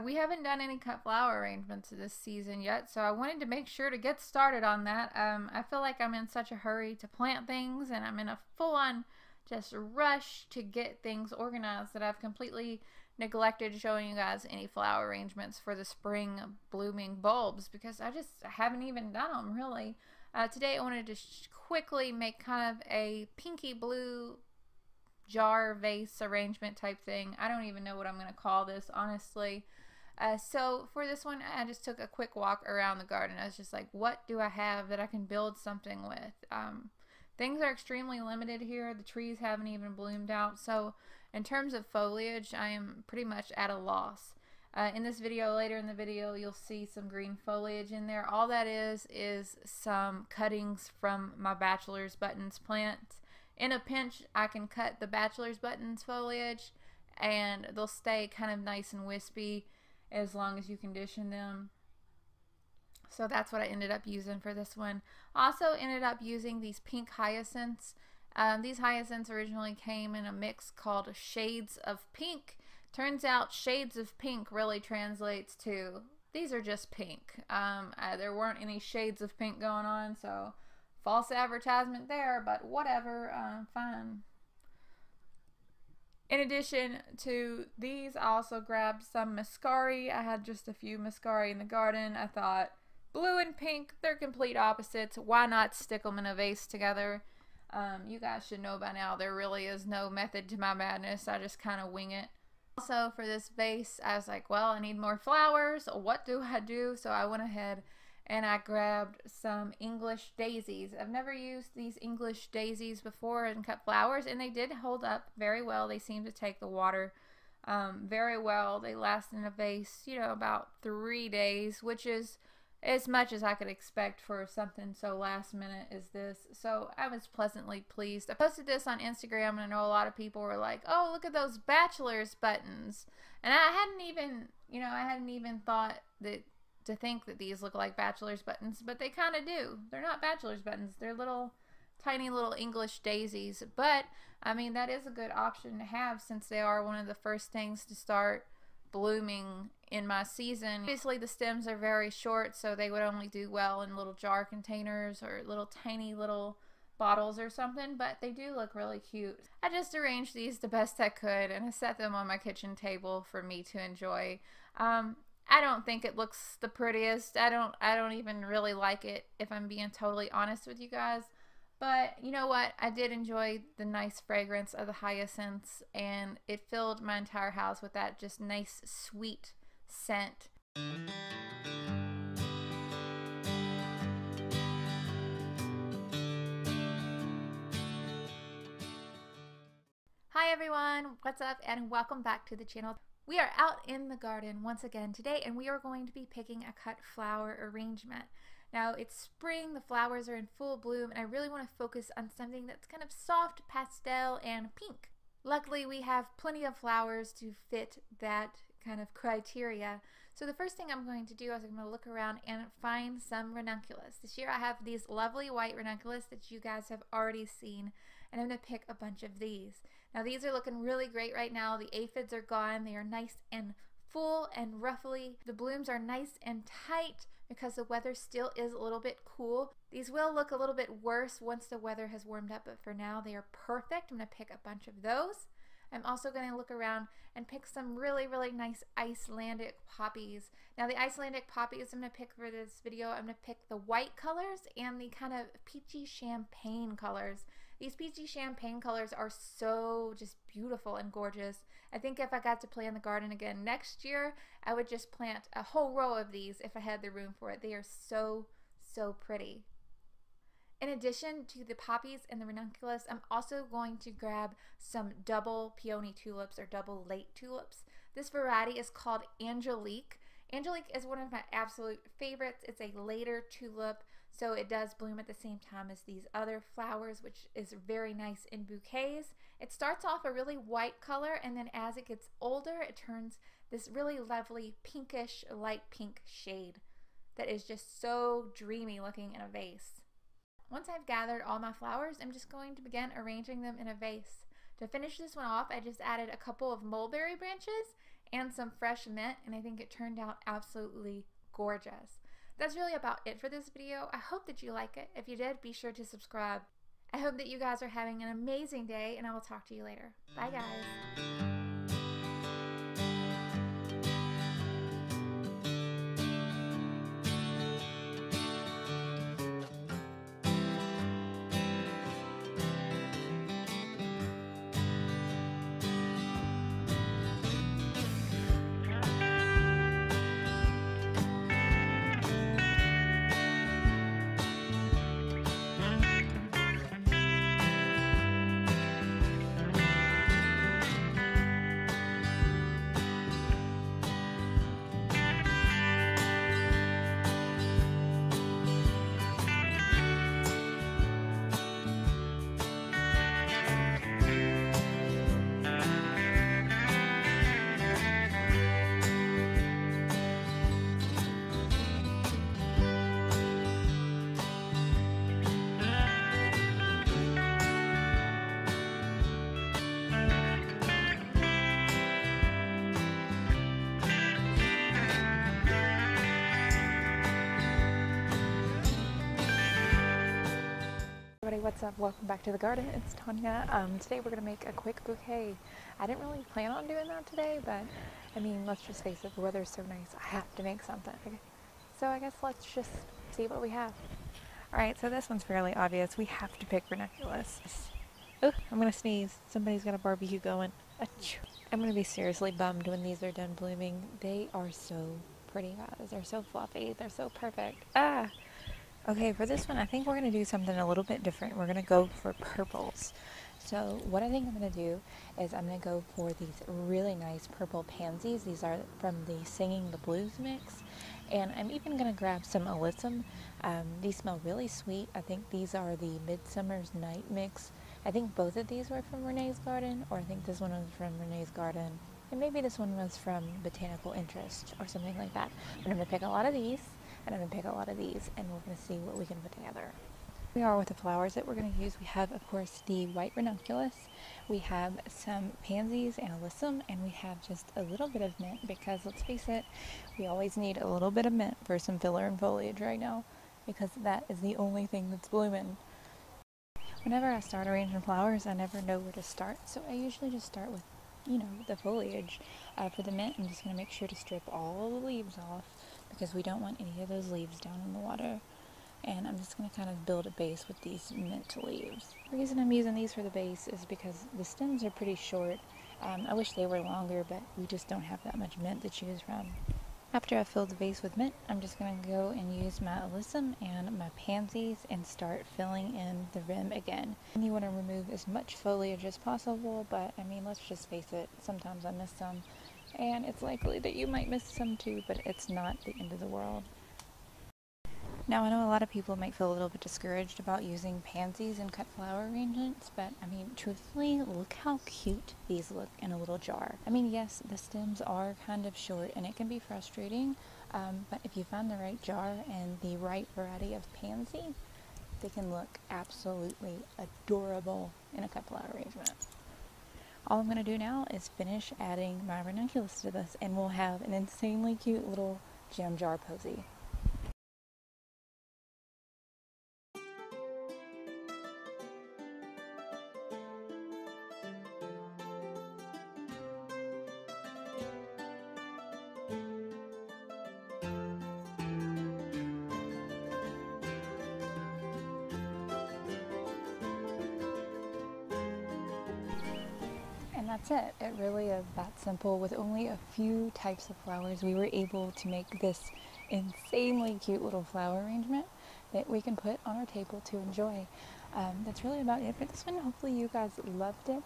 We haven't done any cut flower arrangements this season yet, so I wanted to make sure to get started on that. I feel like I'm in such a hurry to plant things and I'm in a full-on just rush to get things organized that I've completely neglected showing you guys any flower arrangements for the spring blooming bulbs because I just haven't even done them really. Today I wanted to quickly make kind of a pinky blue jar vase arrangement type thing. I don't even know what I'm going to call this, honestly. So for this one, I just took a quick walk around the garden. I was just like, what do I have that I can build something with? Things are extremely limited here. The trees haven't even bloomed out. So in terms of foliage, I am pretty much at a loss. In this video, later in the video, you'll see some green foliage in there. All that is some cuttings from my bachelor's buttons plant. In a pinch, I can cut the bachelor's buttons foliage and they'll stay kind of nice and wispy as long as you condition them. So that's what I ended up using for this one. Also ended up using these pink hyacinths. These hyacinths originally came in a mix called Shades of Pink. Turns out Shades of Pink really translates to these are just pink. There weren't any shades of pink going on, so false advertisement there, but whatever, fine. In addition to these, I also grabbed some Muscari. I had just a few Muscari in the garden. I thought blue and pink, they're complete opposites. Why not stick them in a vase together? You guys should know by now there really is no method to my madness. I just kind of wing it. Also for this vase, I was like, well, I need more flowers. What do I do? So I went ahead and I grabbed some English daisies. I've never used these English daisies before and cut flowers, and they did hold up very well. They seem to take the water very well. They last in a vase, you know, about 3 days, which is as much as I could expect for something so last minute as this. So I was pleasantly pleased. I posted this on Instagram and I know a lot of people were like, oh, look at those bachelor's buttons. And I hadn't even thought that to think that these look like bachelor's buttons, but they kind of do. They're not bachelor's buttons. They're little tiny little English daisies. But I mean, that is a good option to have since they are one of the first things to start blooming in my season. Obviously the stems are very short, so they would only do well in little jar containers or little tiny little bottles or something, but they do look really cute. I just arranged these the best I could and I set them on my kitchen table for me to enjoy. I don't think it looks the prettiest. I don't even really like it, if I'm being totally honest with you guys. But you know what? I did enjoy the nice fragrance of the hyacinths, and it filled my entire house with that just nice, sweet scent. Hi everyone, what's up, and welcome back to the channel. We are out in the garden once again today, and we are going to be picking a cut flower arrangement. Now it's spring, the flowers are in full bloom, and I really want to focus on something that's kind of soft pastel and pink. Luckily, we have plenty of flowers to fit that kind of criteria. So the first thing I'm going to do is I'm going to look around and find some ranunculus. This year I have these lovely white ranunculus that you guys have already seen, and I'm going to pick a bunch of these. Now these are looking really great right now. The aphids are gone. They are nice and full and ruffly. The blooms are nice and tight because the weather still is a little bit cool. These will look a little bit worse once the weather has warmed up, but for now they are perfect. I'm going to pick a bunch of those. I'm also going to look around and pick some really, really nice Icelandic poppies. Now the Icelandic poppies I'm going to pick for this video, I'm going to pick the white colors and the kind of peachy champagne colors. These peachy champagne colors are so just beautiful and gorgeous. I think if I got to play in the garden again next year, I would just plant a whole row of these if I had the room for it. They are so, so pretty. In addition to the poppies and the ranunculus, I'm also going to grab some double peony tulips or double late tulips. This variety is called Angelique. Angelique is one of my absolute favorites. It's a later tulip, so it does bloom at the same time as these other flowers, which is very nice in bouquets. It starts off a really white color, and then as it gets older, it turns this really lovely pinkish, light pink shade that is just so dreamy looking in a vase. Once I've gathered all my flowers, I'm just going to begin arranging them in a vase. To finish this one off, I just added a couple of mulberry branches and some fresh mint, and I think it turned out absolutely gorgeous. That's really about it for this video. I hope that you like it. If you did, be sure to subscribe. I hope that you guys are having an amazing day, and I will talk to you later. Bye, guys. What's up? Welcome back to the garden. It's Tanya. Today we're gonna make a quick bouquet. I didn't really plan on doing that today, but I mean, let's just face it, the weather's so nice, I have to make something. Okay. So I guess let's just see what we have. Alright, so this one's fairly obvious. We have to pick ranunculus. Oh, I'm gonna sneeze. Somebody's got a barbecue going. Achoo. I'm gonna be seriously bummed when these are done blooming. They are so pretty, guys. They're so fluffy. They're so perfect. Ah! Okay, for this one, I think we're going to do something a little bit different. We're going to go for purples. So what I think I'm going to do is I'm going to go for these really nice purple pansies. These are from the Singing the Blues mix. And I'm even going to grab some alyssum. These smell really sweet. I think these are the Midsummer's Night mix. I think both of these were from Renee's garden, or I think this one was from Renee's garden. And maybe this one was from Botanical Interest or something like that. But I'm going to pick a lot of these. And I'm going to pick a lot of these, and we're going to see what we can put together. We are with the flowers that we're going to use. We have, of course, the white ranunculus. We have some pansies and alyssum, and we have just a little bit of mint because, let's face it, we always need a little bit of mint for some filler and foliage right now because that is the only thing that's blooming. Whenever I start arranging flowers, I never know where to start, so I usually just start with, you know, the foliage. For the mint, I'm just going to make sure to strip all the leaves off because we don't want any of those leaves down in the water. And I'm just going to kind of build a base with these mint leaves. The reason I'm using these for the base is because the stems are pretty short. I wish they were longer, but we just don't have that much mint to choose from. After I've filled the vase with mint, I'm just going to go and use my alyssum and my pansies and start filling in the rim again. And you want to remove as much foliage as possible, but I mean, let's just face it, sometimes I miss some. And it's likely that you might miss some too, but it's not the end of the world. Now, I know a lot of people might feel a little bit discouraged about using pansies in cut flower arrangements, but I mean, truthfully, look how cute these look in a little jar. I mean, yes, the stems are kind of short and it can be frustrating, but if you find the right jar and the right variety of pansy, they can look absolutely adorable in a cut flower arrangement. All I'm going to do now is finish adding my ranunculus to this, and we'll have an insanely cute little gem jar posy. And that's it. It really is that simple. With only a few types of flowers, we were able to make this insanely cute little flower arrangement that we can put on our table to enjoy. That's really about it for this one. Hopefully you guys loved it.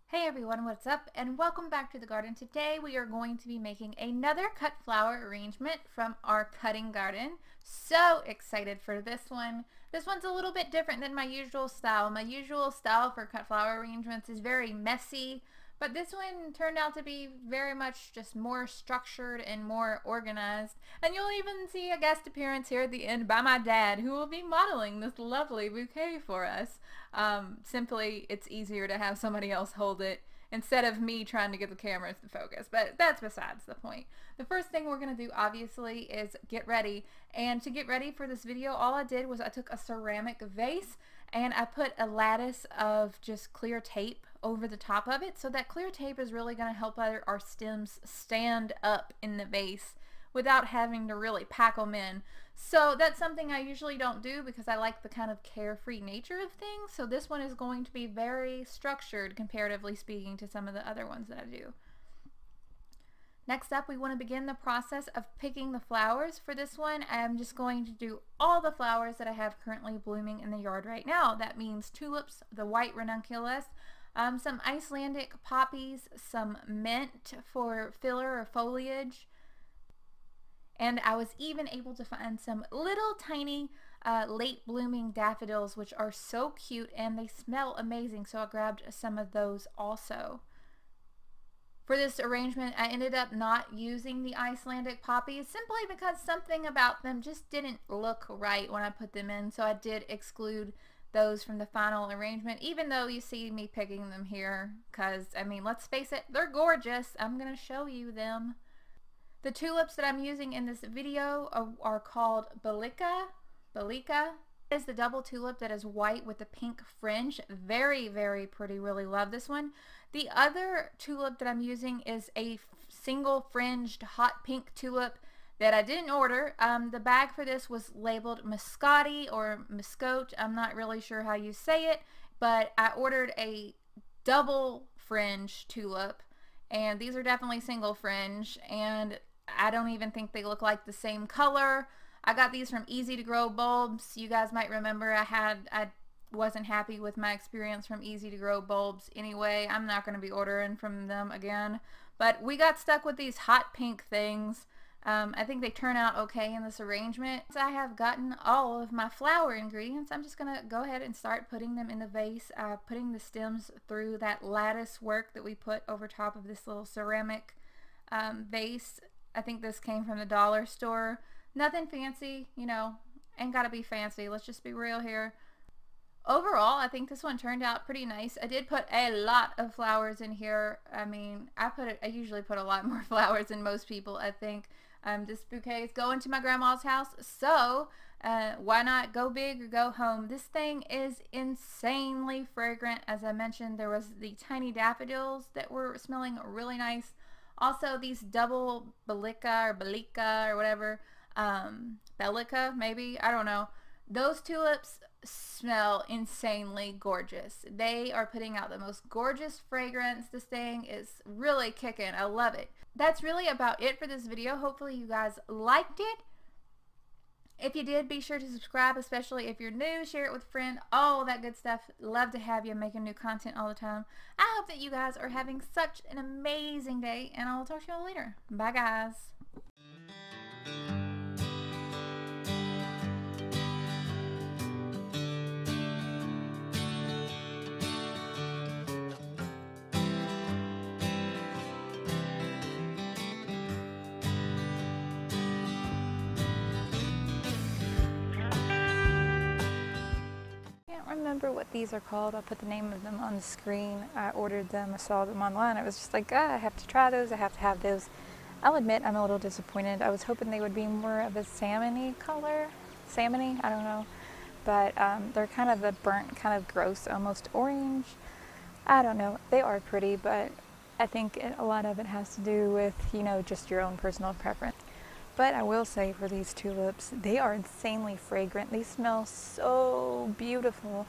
Hey everyone, what's up? And welcome back to the garden. Today we are going to be making another cut flower arrangement from our cutting garden. So excited for this one. This one's a little bit different than my usual style. My usual style for cut flower arrangements is very messy, but this one turned out to be very much just more structured and more organized. And you'll even see a guest appearance here at the end by my dad, who will be modeling this lovely bouquet for us. Simply, it's easier to have somebody else hold it instead of me trying to get the camera to focus, but that's besides the point. The first thing we're going to do, obviously, is get ready. And to get ready for this video, all I did was I took a ceramic vase and I put a lattice of just clear tape over the top of it. So that clear tape is really going to help our stems stand up in the vase without having to really pack them in. So that's something I usually don't do because I like the kind of carefree nature of things. So this one is going to be very structured, comparatively speaking, to some of the other ones that I do. Next up, we want to begin the process of picking the flowers. For this one, I'm just going to do all the flowers that I have currently blooming in the yard right now. That means tulips, the white ranunculus, some Icelandic poppies, some mint for filler or foliage, and I was even able to find some little tiny late blooming daffodils, which are so cute and they smell amazing, so I grabbed some of those also. For this arrangement, I ended up not using the Icelandic poppies simply because something about them just didn't look right when I put them in, so I did exclude those from the final arrangement, even though you see me picking them here, because, I mean, let's face it, they're gorgeous. I'm going to show you them. The tulips that I'm using in this video are called Balika. Balika is the double tulip that is white with the pink fringe. Very, very pretty. Really love this one. The other tulip that I'm using is a single fringed hot pink tulip that I didn't order. The bag for this was labeled Muscati or Muscote. I'm not really sure how you say it, but I ordered a double fringe tulip, and these are definitely single fringe, and I don't even think they look like the same color. I got these from Easy to Grow Bulbs. You guys might remember I wasn't happy with my experience from Easy to Grow Bulbs anyway. I'm not going to be ordering from them again. But we got stuck with these hot pink things. I think they turn out okay in this arrangement. Once I have gotten all of my flower ingredients, I'm just going to go ahead and start putting them in the vase, putting the stems through that lattice work that we put over top of this little ceramic vase. I think this came from the dollar store. Nothing fancy, you know, ain't gotta be fancy. Let's just be real here. Overall, I think this one turned out pretty nice. I did put a lot of flowers in here. I mean, I usually put a lot more flowers than most people, I think. This bouquet is going to my grandma's house, so why not go big or go home? This thing is insanely fragrant. As I mentioned, there was the tiny daffodils that were smelling really nice. Also, these double Balika or whatever, Bellica maybe, I don't know. Those tulips smell insanely gorgeous. They are putting out the most gorgeous fragrance. This thing is really kicking. I love it. That's really about it for this video. Hopefully you guys liked it. If you did, be sure to subscribe, especially if you're new. Share it with a friend, all that good stuff. Love to have you making new content all the time. I hope that you guys are having such an amazing day, and I'll talk to you all later. Bye, guys. what these are called. I'll put the name of them on the screen. I ordered them, I saw them online. I was just like, I have to try those, I have to have those. I'll admit I'm a little disappointed. I was hoping they would be more of a salmon-y color. Salmon-y, I don't know. But they're kind of a burnt, kind of gross, almost orange. I don't know. They are pretty, but I think a lot of it has to do with, you know, just your own personal preference. But I will say for these tulips, they are insanely fragrant. They smell so beautiful.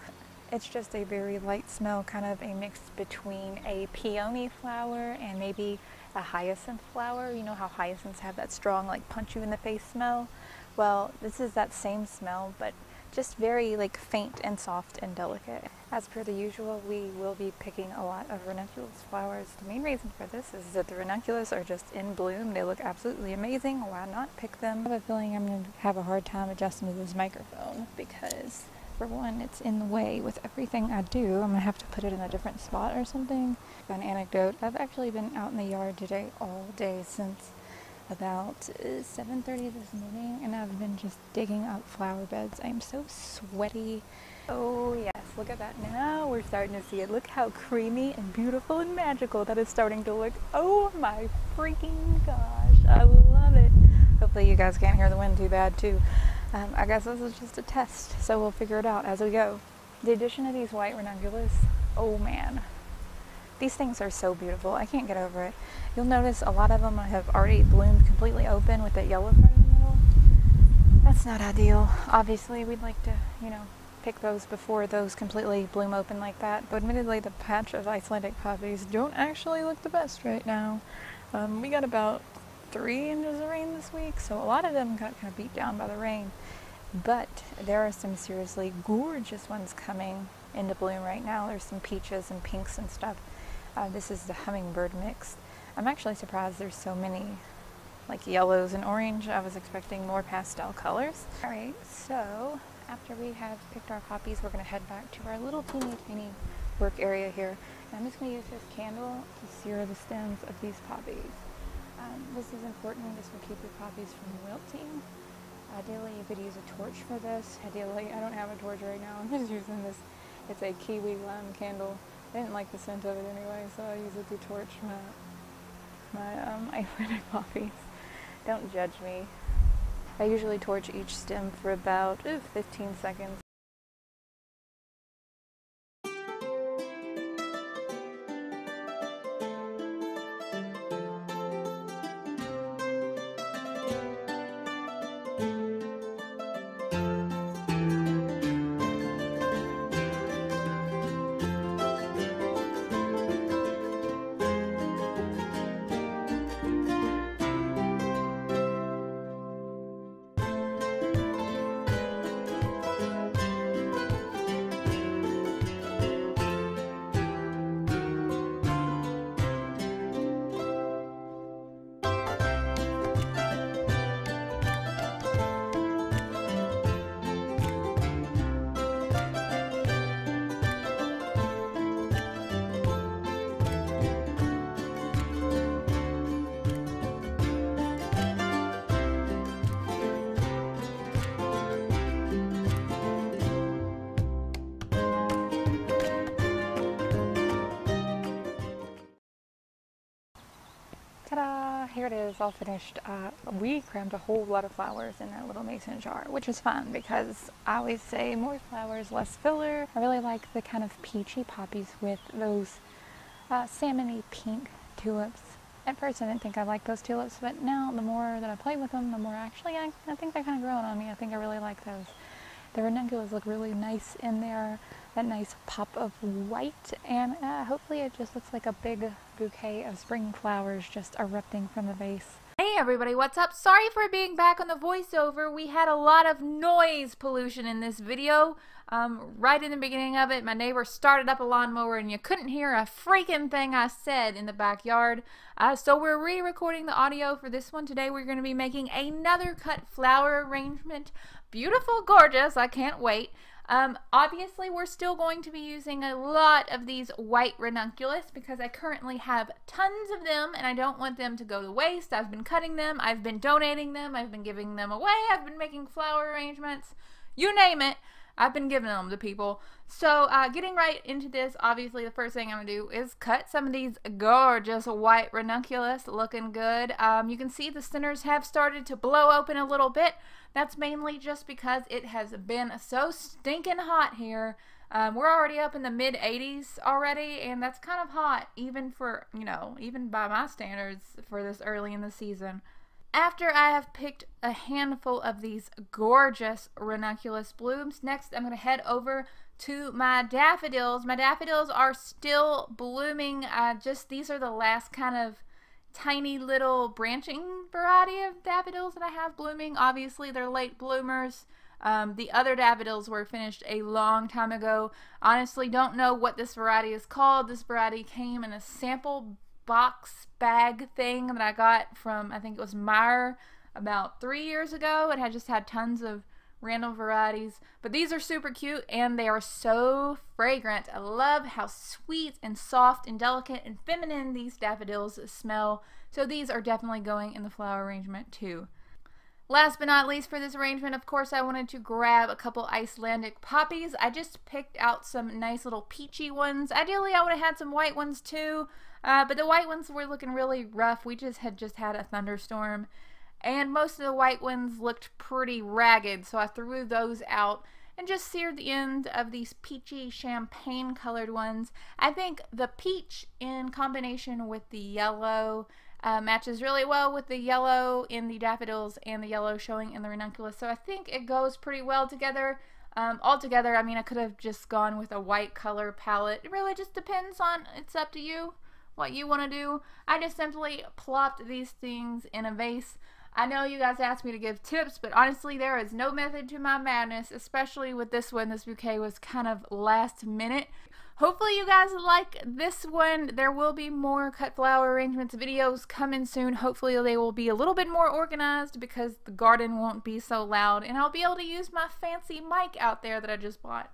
It's just a very light smell, kind of a mix between a peony flower and maybe a hyacinth flower. You know how hyacinths have that strong, like, punch you in the face smell? Well, this is that same smell, but just very, like, faint and soft and delicate. As per the usual, we will be picking a lot of ranunculus flowers. The main reason for this is that the ranunculus are just in bloom. They look absolutely amazing. Why not pick them? I have a feeling I'm going to have a hard time adjusting to this microphone because, for one, it's in the way with everything I do. I'm going to have to put it in a different spot or something. An anecdote, I've actually been out in the yard today all day since about 7:30 this morning, and I've been just digging up flower beds. I'm so sweaty. Oh yes, look at that. Now we're starting to see it. Look how creamy and beautiful and magical that is starting to look. Oh my freaking gosh, I love it. Hopefully you guys can't hear the wind too bad too. I guess this is just a test, so we'll figure it out as we go. The addition of these white ranunculus, oh man. These things are so beautiful. I can't get over it. You'll notice a lot of them have already bloomed completely open with that yellow part in the middle. That's not ideal. Obviously, we'd like to, you know, pick those before those completely bloom open like that. But admittedly, the patch of Icelandic poppies don't actually look the best right now. We got about 3 inches of rain this week, so a lot of them got kind of beat down by the rain. But there are some seriously gorgeous ones coming into bloom right now. There's some peaches and pinks and stuff. This is the hummingbird mix. I'm actually surprised there's so many like yellows and orange. I was expecting more pastel colors. Alright, so after we have picked our poppies, we're going to head back to our little teeny work area here. And I'm just going to use this candle to sear the stems of these poppies. This is important. This will keep your poppies from wilting. Ideally, you could use a torch for this. Ideally, I don't have a torch right now. I'm just using this. It's a kiwi lime candle. I didn't like the scent of it anyway, so I use it to torch my Icelandic poppies. Don't judge me. I usually torch each stem for about 15 seconds. Ta-da! Here it is, all finished. We crammed a whole lot of flowers in that little mason jar, which is fun because I always say more flowers, less filler. I really like the kind of peachy poppies with those salmon-y pink tulips. At first I didn't think I liked those tulips, but now the more that I play with them, the more actually I think they're kind of growing on me. I think I really like those. The ranunculus look really nice in there, that nice pop of white, and hopefully it just looks like a big bouquet of spring flowers just erupting from the vase. Hey everybody, what's up? Sorry for being back on the voiceover. We had a lot of noise pollution in this video. Right in the beginning of it, my neighbor started up a lawnmower and you couldn't hear a freaking thing I said in the backyard. So we're re-recording the audio for this one today. We're going to be making another cut flower arrangement. Beautiful, gorgeous, I can't wait. Obviously we're still going to be using a lot of these white ranunculus because I currently have tons of them and I don't want them to go to waste. I've been cutting them, I've been donating them, I've been giving them away, I've been making flower arrangements, you name it. I've been giving them to people. So getting right into this, obviously the first thing I'm going to do is cut some of these gorgeous white ranunculus, looking good. You can see the centers have started to blow open a little bit. That's mainly just because it has been so stinking hot here. We're already up in the mid 80s already, and that's kind of hot even for, you know, even by my standards for this early in the season. After I have picked a handful of these gorgeous ranunculus blooms, next I'm going to head over to my daffodils. My daffodils are still blooming. These are the last kind of tiny little branching variety of daffodils that I have blooming. Obviously, they're late bloomers. The other daffodils were finished a long time ago. Honestly, don't know what this variety is called. This variety came in a sample box bag thing that I got from, I think it was Meyer, about 3 years ago. It had just had tons of random varieties, but these are super cute and they are so fragrant. I love how sweet and soft and delicate and feminine these daffodils smell, so these are definitely going in the flower arrangement too. Last but not least for this arrangement, of course, I wanted to grab a couple Icelandic poppies. I just picked out some nice little peachy ones. Ideally, I would have had some white ones too, but the white ones were looking really rough. We just had a thunderstorm, and most of the white ones looked pretty ragged, so I threw those out and just seared the end of these peachy champagne colored ones. I think the peach in combination with the yellow matches really well with the yellow in the daffodils and the yellow showing in the ranunculus, so I think it goes pretty well together. Altogether, I mean, I could have just gone with a white color palette. It really just depends on, it's up to you what you want to do. I just simply plopped these things in a vase. I know you guys asked me to give tips, but honestly, there is no method to my madness, especially with this one. This bouquet was kind of last minute. Hopefully you guys like this one. There will be more cut flower arrangements videos coming soon. Hopefully they will be a little bit more organized because the garden won't be so loud, and I'll be able to use my fancy mic out there that I just bought.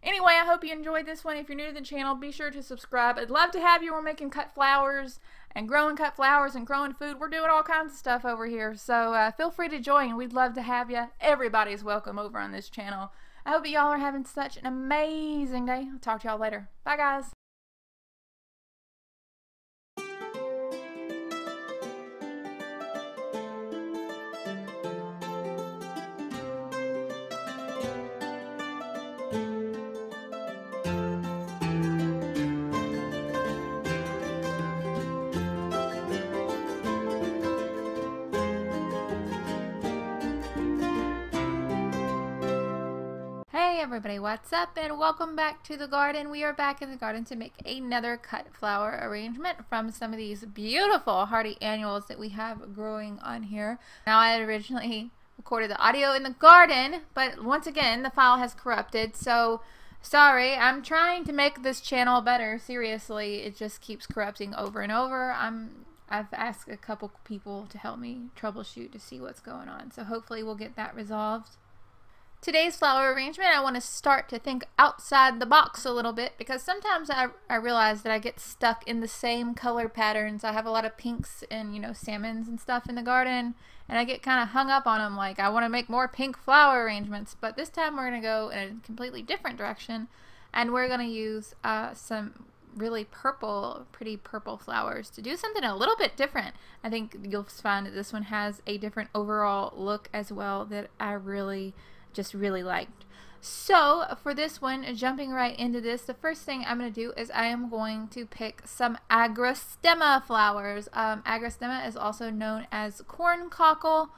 Anyway, I hope you enjoyed this one. If you're new to the channel, be sure to subscribe. I'd love to have you. We're making cut flowers and growing cut flowers and growing food. We're doing all kinds of stuff over here, so feel free to join. We'd love to have you. Everybody's welcome over on this channel. I hope y'all are having such an amazing day. I'll talk to y'all later. Bye, guys. Hey everybody, what's up, and welcome back to the garden. We are back in the garden to make another cut flower arrangement from some of these beautiful hardy annuals that we have growing on here. Now, I had originally recorded the audio in the garden, but once again the file has corrupted, so sorry. I'm trying to make this channel better. Seriously, it just keeps corrupting over and over. I've asked a couple people to help me troubleshoot to see what's going on, so hopefully we'll get that resolved. Today's flower arrangement, I want to start to think outside the box a little bit, because sometimes I realize that I get stuck in the same color patterns. I have a lot of pinks and, you know, salmons and stuff in the garden, and I get kind of hung up on them, like I want to make more pink flower arrangements. But this time we're going to go in a completely different direction, and we're going to use some really pretty purple flowers to do something a little bit different. I think you'll find that this one has a different overall look as well that I really liked. So for this one, jumping right into this, the first thing I'm going to do is I am going to pick some agrostemma flowers. Agrostemma is also known as corn cockle.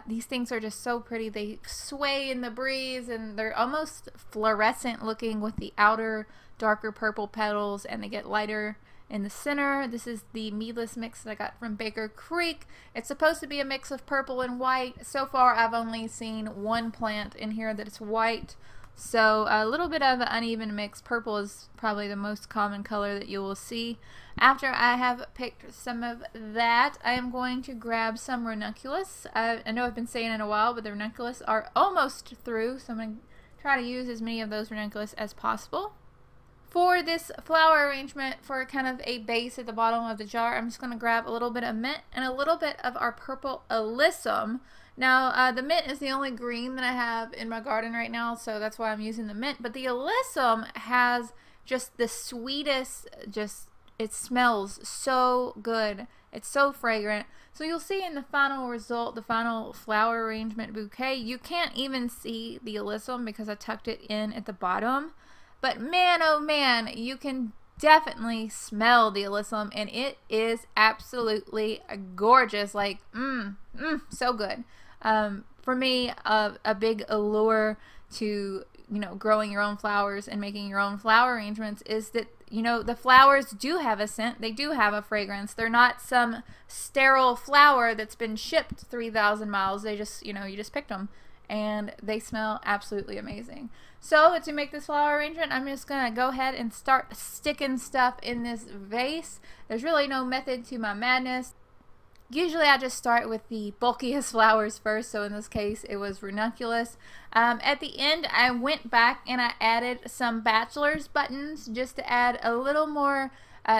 These things are just so pretty. They sway in the breeze and they're almost fluorescent looking with the outer darker purple petals, and they get lighter in the center. This is the meadless mix that I got from Baker Creek. It's supposed to be a mix of purple and white. So far I've only seen one plant in here that is white, so a little bit of an uneven mix. Purple is probably the most common color that you will see. After I have picked some of that, I am going to grab some ranunculus. I know I've been saying it a while, but the ranunculus are almost through, so I'm going to try to use as many of those ranunculus as possible. For this flower arrangement, for kind of a base at the bottom of the jar, I'm just going to grab a little bit of mint and a little bit of our purple alyssum. Now, the mint is the only green that I have in my garden right now, so that's why I'm using the mint. But the alyssum has just the sweetest, it smells so good. It's so fragrant. So you'll see in the final result, the final flower arrangement bouquet, you can't even see the alyssum because I tucked it in at the bottom. But man, oh man, you can definitely smell the alyssum, and it is absolutely gorgeous. Like, so good. For me, a big allure to, growing your own flowers and making your own flower arrangements is that, the flowers do have a scent. They do have a fragrance. They're not some sterile flower that's been shipped 3,000 miles. They just, you just picked them, and they smell absolutely amazing. So to make this flower arrangement, I'm just going to go ahead and start sticking stuff in this vase. There's really no method to my madness. Usually I just start with the bulkiest flowers first, so in this case it was ranunculus. At the end I went back and I added some bachelor's buttons just to add a little more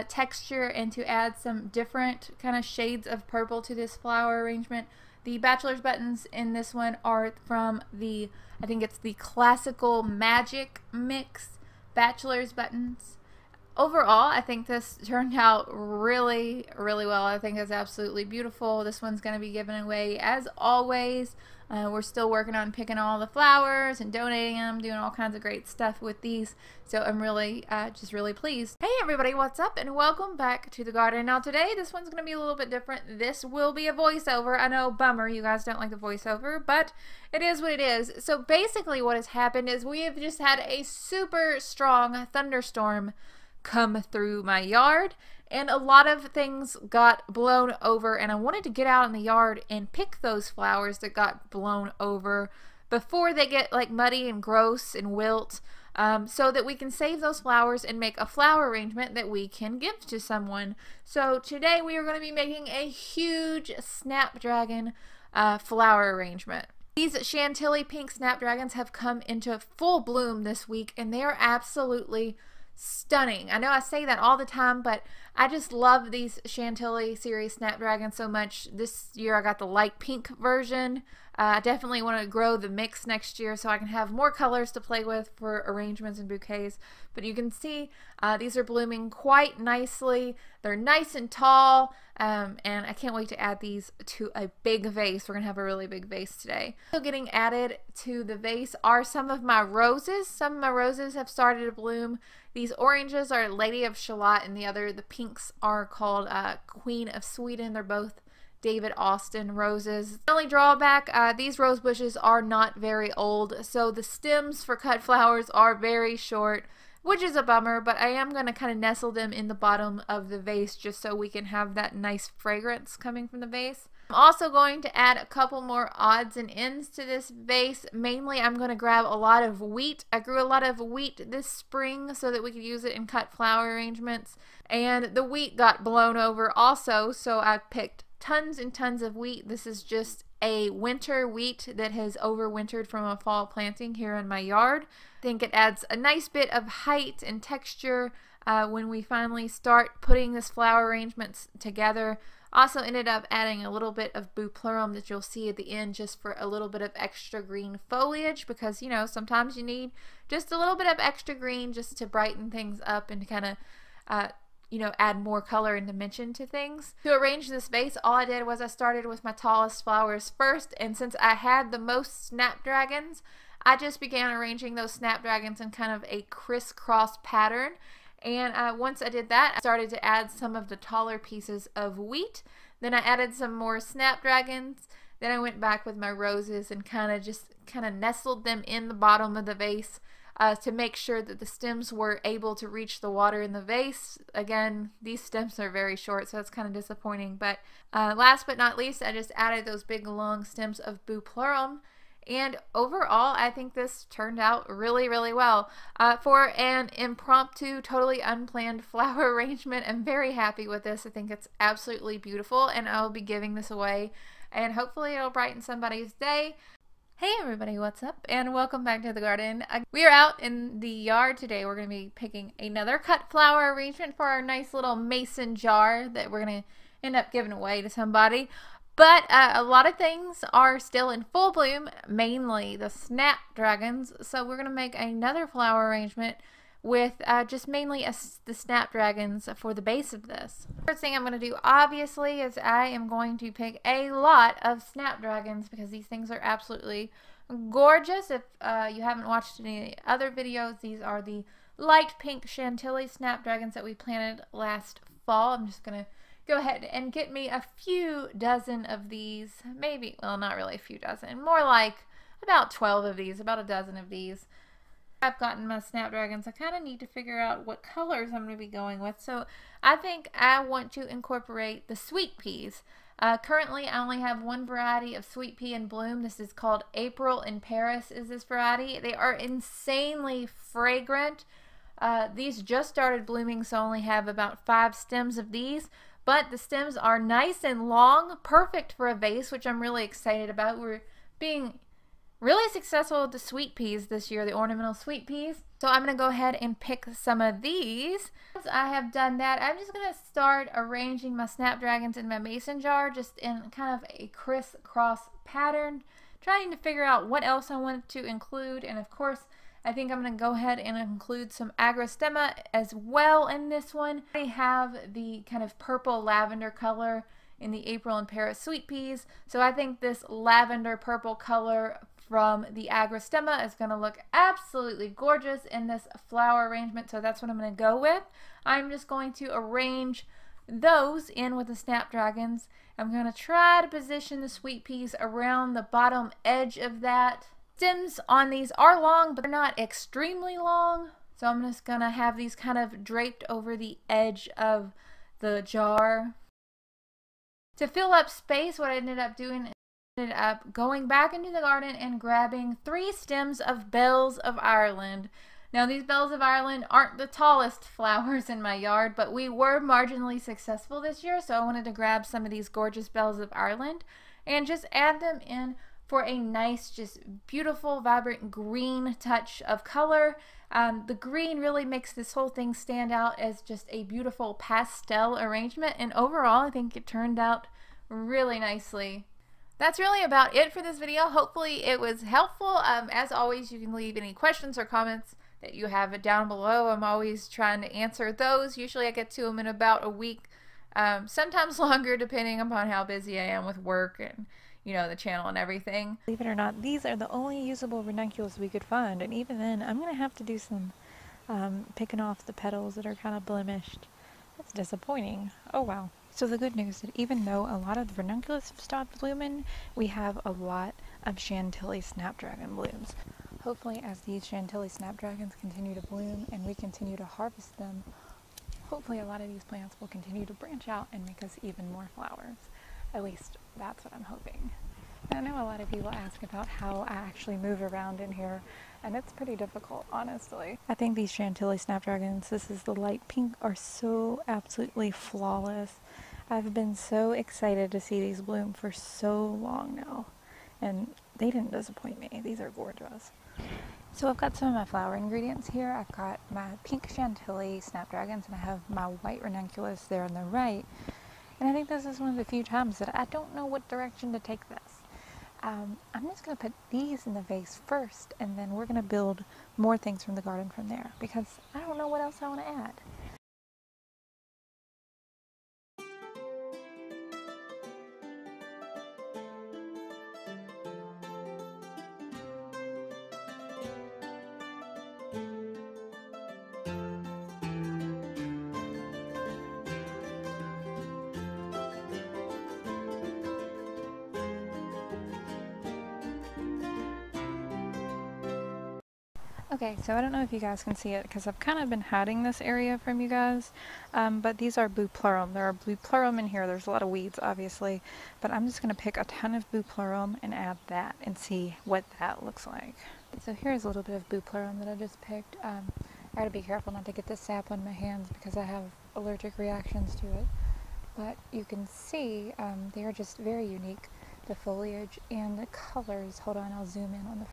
texture and to add some different kind of shades of purple to this flower arrangement. The bachelor's buttons in this one are from the, I think it's the Classical Magic Mix bachelor's buttons. Overall, I think this turned out really, really well. I think it's absolutely beautiful. This one's going to be given away as always. We're still working on picking all the flowers and donating them, doing all kinds of great stuff with these. So I'm really, just really pleased. Hey everybody, what's up? And welcome back to the garden. Now today, this one's going to be a little bit different. This will be a voiceover. I know, bummer, you guys don't like the voiceover, but it is what it is. So basically what has happened is we have just had a super strong thunderstorm come through my yard, and a lot of things got blown over, and I wanted to get out in the yard and pick those flowers that got blown over before they get like muddy and gross and wilt, so that we can save those flowers and make a flower arrangement that we can give to someone. So today we are going to be making a huge snapdragon flower arrangement. These Chantilly pink snapdragons have come into full bloom this week, and they are absolutely stunning. I know I say that all the time, but I just love these Chantilly series snapdragons so much. This year I got the light pink version. I definitely want to grow the mix next year so I can have more colors to play with for arrangements and bouquets. But you can see these are blooming quite nicely. They're nice and tall, and I can't wait to add these to a big vase. We're going to have a really big vase today. So getting added to the vase are some of my roses. Some of my roses have started to bloom. These oranges are Lady of Shalott, and the pinks are called Queen of Sweden. They're both David Austin roses. The only drawback, these rose bushes are not very old, so the stems for cut flowers are very short, which is a bummer, but I am going to kind of nestle them in the bottom of the vase just so we can have that nice fragrance coming from the vase. I'm also going to add a couple more odds and ends to this vase. Mainly, I'm going to grab a lot of wheat. I grew a lot of wheat this spring so that we could use it in cut flower arrangements, and the wheat got blown over also, so I picked tons and tons of wheat. This is just a winter wheat that has overwintered from a fall planting here in my yard. I think it adds a nice bit of height and texture when we finally start putting this flower arrangements together. Also ended up adding a little bit of bupleurum that you'll see at the end just for a little bit of extra green foliage, because sometimes you need just a little bit of extra green just to brighten things up and to kind of add more color and dimension to things. To arrange this vase, all I did was I started with my tallest flowers first, and since I had the most snapdragons, I just began arranging those snapdragons in kind of a crisscross pattern. And once I did that, I started to add some of the taller pieces of wheat. Then I added some more snapdragons. Then I went back with my roses and kind of nestled them in the bottom of the vase to make sure that the stems were able to reach the water in the vase. Again, these stems are very short, so it's kind of disappointing. But last but not least, I just added those big long stems of bupleurum. And overall, I think this turned out really, really well. For an impromptu, totally unplanned flower arrangement, I'm very happy with this. I think it's absolutely beautiful, and I'll be giving this away, and hopefully it'll brighten somebody's day. Hey everybody, what's up? And welcome back to the garden. We are out in the yard today. We're going to be picking another cut flower arrangement for our nice little mason jar that we're going to end up giving away to somebody. But a lot of things are still in full bloom, mainly the snapdragons. So we're going to make another flower arrangement with just mainly the snapdragons for the base of this. First thing I'm going to do, obviously, is I am going to pick a lot of snapdragons because these things are absolutely gorgeous. If you haven't watched any other videos, these are the light pink Chantilly snapdragons that we planted last fall. I'm just going to go ahead and get me a few dozen of these. Maybe, well, not really a few dozen. More like about 12 of these, about a dozen of these. I've gotten my snapdragons. I kind of need to figure out what colors I'm going to be going with. So I think I want to incorporate the sweet peas. Currently, I only have one variety of sweet pea in bloom. This is called April in Paris is this variety. They are insanely fragrant. These just started blooming, so I only have about 5 stems of these. But the stems are nice and long, perfect for a vase, which I'm really excited about. We're being really successful with the sweet peas this year, the ornamental sweet peas. So I'm going to go ahead and pick some of these. Once I have done that, I'm just going to start arranging my snapdragons in my mason jar, just in kind of a crisscross pattern, trying to figure out what else I want to include. And of course, I think I'm going to go ahead and include some agrostemma as well in this one. I have the kind of purple lavender color in the April in Paris sweet peas, so I think this lavender purple color from the agrostemma is going to look absolutely gorgeous in this flower arrangement, so that's what I'm going to go with. I'm just going to arrange those in with the snapdragons. I'm going to try to position the sweet peas around the bottom edge of that. Stems on these are long, but they're not extremely long, so I'm just going to have these kind of draped over the edge of the jar. To fill up space, what I ended up doing is going back into the garden and grabbing 3 stems of Bells of Ireland. Now, these Bells of Ireland aren't the tallest flowers in my yard, but we were marginally successful this year, so I wanted to grab some of these gorgeous Bells of Ireland and just add them in for a nice, just beautiful, vibrant green touch of color. The green really makes this whole thing stand out as just a beautiful pastel arrangement, and overall I think it turned out really nicely. That's really about it for this video. Hopefully it was helpful. As always, you can leave any questions or comments that you have down below. I'm always trying to answer those. Usually I get to them in about a week, sometimes longer depending upon how busy I am with work and the channel and everything. Believe it or not, these are the only usable ranunculus we could find, and even then I'm going to have to do some picking off the petals that are kind of blemished. That's disappointing. Oh well. So the good news is that even though a lot of the ranunculus have stopped blooming, we have a lot of Chantilly snapdragon blooms. Hopefully as these Chantilly snapdragons continue to bloom and we continue to harvest them, hopefully a lot of these plants will continue to branch out and make us even more flowers. At least that's what I'm hoping. I know a lot of people ask about how I actually move around in here, and it's pretty difficult, honestly. I think these Chantilly snapdragons, this is the light pink, are so absolutely flawless. I've been so excited to see these bloom for so long now, and they didn't disappoint me. These are gorgeous. So I've got some of my flower ingredients here. I've got my pink Chantilly snapdragons, and I have my white ranunculus there on the right. And I think this is one of the few times that I don't know what direction to take this. I'm just going to put these in the vase first, and then we're going to build more things from the garden from there, because I don't know what else I want to add. Okay, so I don't know if you guys can see it because I've kind of been hiding this area from you guys, but these are Bupleurum. There are Bupleurum in here. There's a lot of weeds, obviously, but I'm just going to pick a ton of Bupleurum and add that and see what that looks like. So here's a little bit of Bupleurum that I just picked. I gotta be careful not to get the sap on my hands because I have allergic reactions to it, but you can see they are just very unique, the foliage and the colors. Hold on, I'll zoom in on the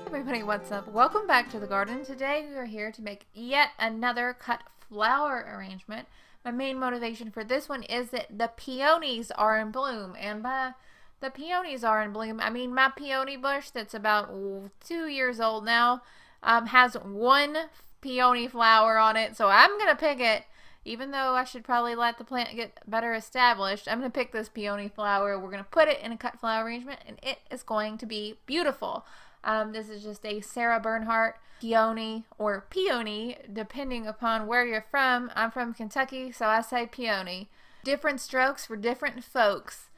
Everybody, what's up? Welcome back to the garden. Today we are here to make yet another cut flower arrangement. My main motivation for this one is that the peonies are in bloom, and by the peonies are in bloom, I mean my peony bush that's about 2 years old now has one peony flower on it, so I'm gonna pick it. Even though I should probably let the plant get better established, I'm going to pick this peony flower. We're going to put it in a cut flower arrangement, and it is going to be beautiful. This is just a Sarah Bernhardt peony, or peony, depending upon where you're from. I'm from Kentucky, so I say peony. Different strokes for different folks.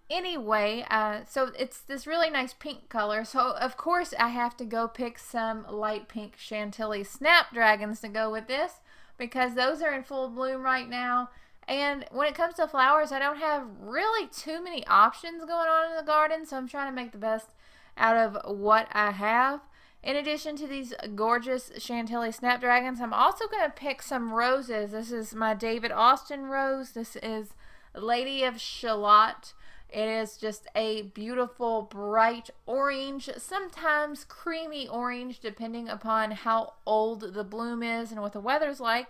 Anyway, so it's this really nice pink color, so of course I have to go pick some light pink Chantilly snapdragons to go with this, because those are in full bloom right now. And when it comes to flowers, I don't have really too many options going on in the garden, so I'm trying to make the best out of what I have. In addition to these gorgeous Chantilly snapdragons, I'm also going to pick some roses. This is my David Austin rose. This is Lady of Shalott. It is just a beautiful bright orange, sometimes creamy orange, depending upon how old the bloom is and what the weather's like.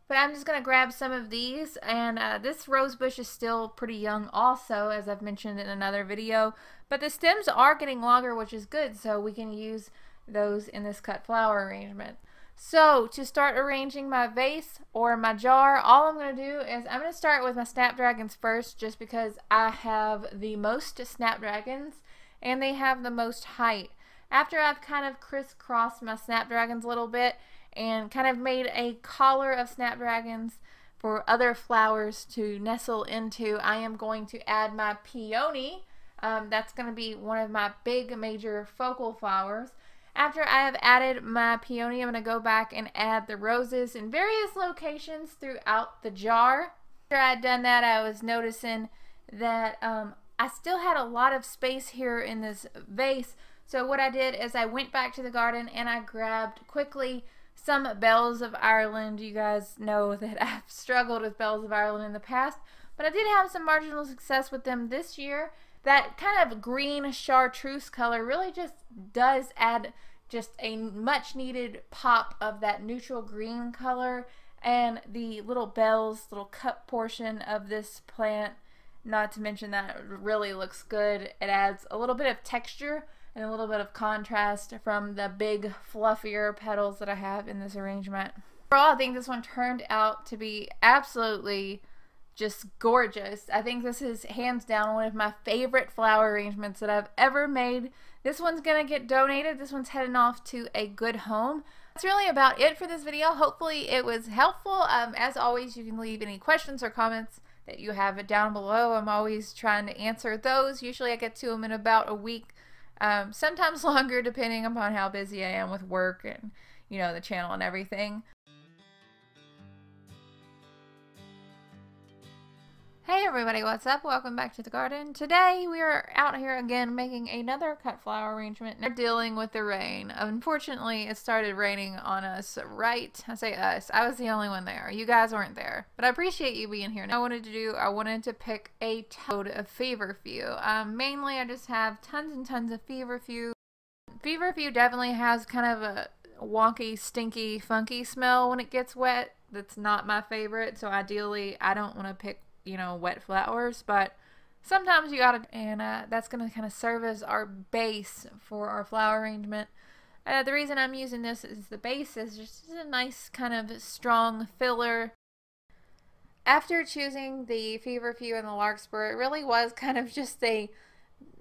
But I'm just going to grab some of these, and this rose bush is still pretty young also, as I've mentioned in another video. But the stems are getting longer, which is good, so we can use those in this cut flower arrangement. So, to start arranging my vase or my jar, all I'm going to do is I'm going to start with my snapdragons first, just because I have the most snapdragons and they have the most height. After I've kind of crisscrossed my snapdragons a little bit and kind of made a collar of snapdragons for other flowers to nestle into, I am going to add my peony. That's going to be one of my big major focal flowers. After I have added my peony, I'm going to go back and add the roses in various locations throughout the jar. After I had done that, I was noticing that I still had a lot of space here in this vase. So what I did is I went back to the garden and I grabbed quickly some Bells of Ireland. You guys know that I've struggled with Bells of Ireland in the past, but I did have some marginal success with them this year. That kind of green chartreuse color really just does add just a much needed pop of that neutral green color, and the little bells, little cup portion of this plant, not to mention that it really looks good. It adds a little bit of texture and a little bit of contrast from the big fluffier petals that I have in this arrangement. Overall, I think this one turned out to be absolutely just gorgeous. I think this is hands down one of my favorite flower arrangements that I've ever made. This one's gonna get donated. This one's heading off to a good home. That's really about it for this video. Hopefully it was helpful. As always, you can leave any questions or comments that you have down below. I'm always trying to answer those. Usually I get to them in about a week, sometimes longer depending upon how busy I am with work and, you know, the channel and everything. Hey everybody, what's up? Welcome back to the garden. Today we are out here again making another cut flower arrangement. We're dealing with the rain. Unfortunately, it started raining on us, right? I say us. I was the only one there. You guys weren't there. But I appreciate you being here. Now, I wanted to pick a toad of feverfew. Mainly I just have tons and tons of feverfew. Feverfew definitely has kind of a wonky, stinky, funky smell when it gets wet. That's not my favorite, so ideally I don't want to pick, you know, wet flowers, but sometimes you gotta, and that's gonna kind of serve as our base for our flower arrangement. The reason I'm using this as the base is just a nice kind of strong filler. After choosing the feverfew and the larkspur, it really was kind of just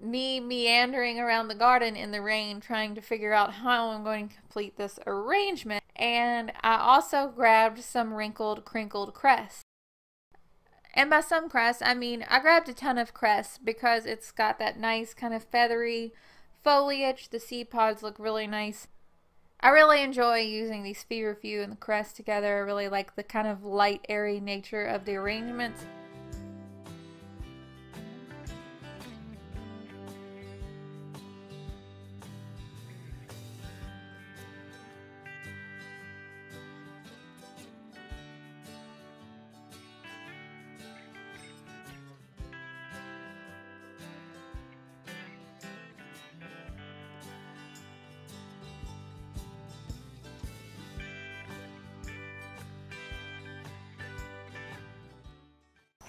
me meandering around the garden in the rain trying to figure out how I'm going to complete this arrangement. And I also grabbed some wrinkled, crinkled cress. And by some cress, I mean I grabbed a ton of cress because it's got that nice kind of feathery foliage. The seed pods look really nice. I really enjoy using these feverfew and the cress together. I really like the kind of light, airy nature of the arrangements.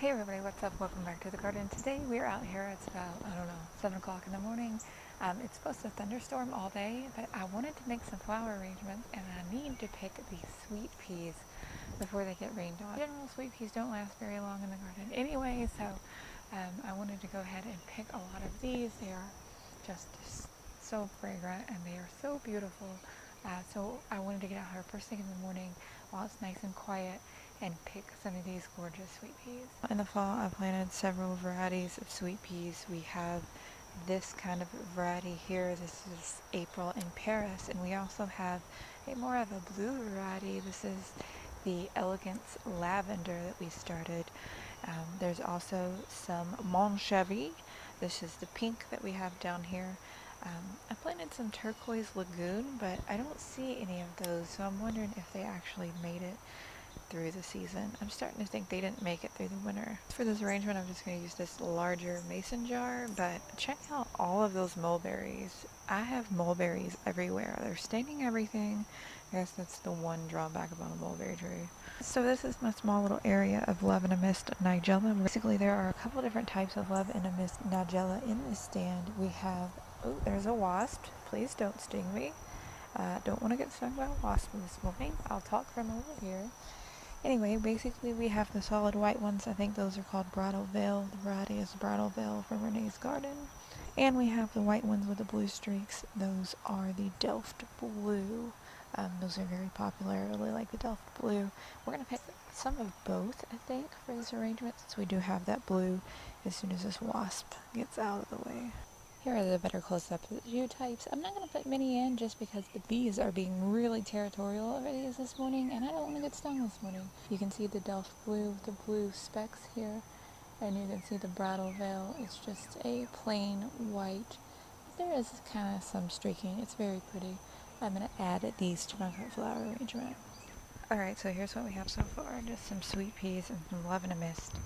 Hey everybody, what's up? Welcome back to the garden. Today we're out here. It's about, 7 o'clock in the morning. It's supposed to thunderstorm all day, but I wanted to make some flower arrangements and I need to pick these sweet peas before they get rained on. In general, sweet peas don't last very long in the garden anyway, so I wanted to go ahead and pick a lot of these. They are just so fragrant and they are so beautiful. So I wanted to get out here first thing in the morning while it's nice and quiet and pick some of these gorgeous sweet peas. In the fall, I planted several varieties of sweet peas. We have this kind of variety here. This is April in Paris, and we also have a more of a blue variety. This is the Elegance Lavender that we started. There's also some Moncherie. This is the pink that we have down here. I planted some Turquoise Lagoon, but I don't see any of those, so I'm wondering if they actually made it through the season. I'm starting to think they didn't make it through the winter. For this arrangement, I'm just going to use this larger mason jar, but check out all of those mulberries. I have mulberries everywhere. They're staining everything. I guess that's the one drawback about a mulberry tree. So this is my small little area of Love in a Mist Nigella. Basically, there are a couple different types of Love in a Mist Nigella in this stand. We have, oh, there's a wasp. Please don't sting me. Don't want to get stung by a wasp this morning. I'll talk from over here. Anyway, basically we have the solid white ones. I think those are called Bridal Veil. The variety is Bridal Veil from Renee's Garden. And we have the white ones with the blue streaks. Those are the Delft Blue. Those are very popular. I really like the Delft Blue. We're going to pick some of both, I think, for this arrangement, since we do have that blue as soon as this wasp gets out of the way. Here are the better close-ups of the two types. I'm not going to put many in just because the bees are being really territorial over these this morning, and I don't want to get stung this morning. You can see the Delft Blue with the blue specks here, and you can see the Bridal Veil. It's just a plain white. There is kind of some streaking. It's very pretty. I'm going to add these to my cut flower arrangement. Alright, so here's what we have so far. Just some sweet peas and some Love in a Mist.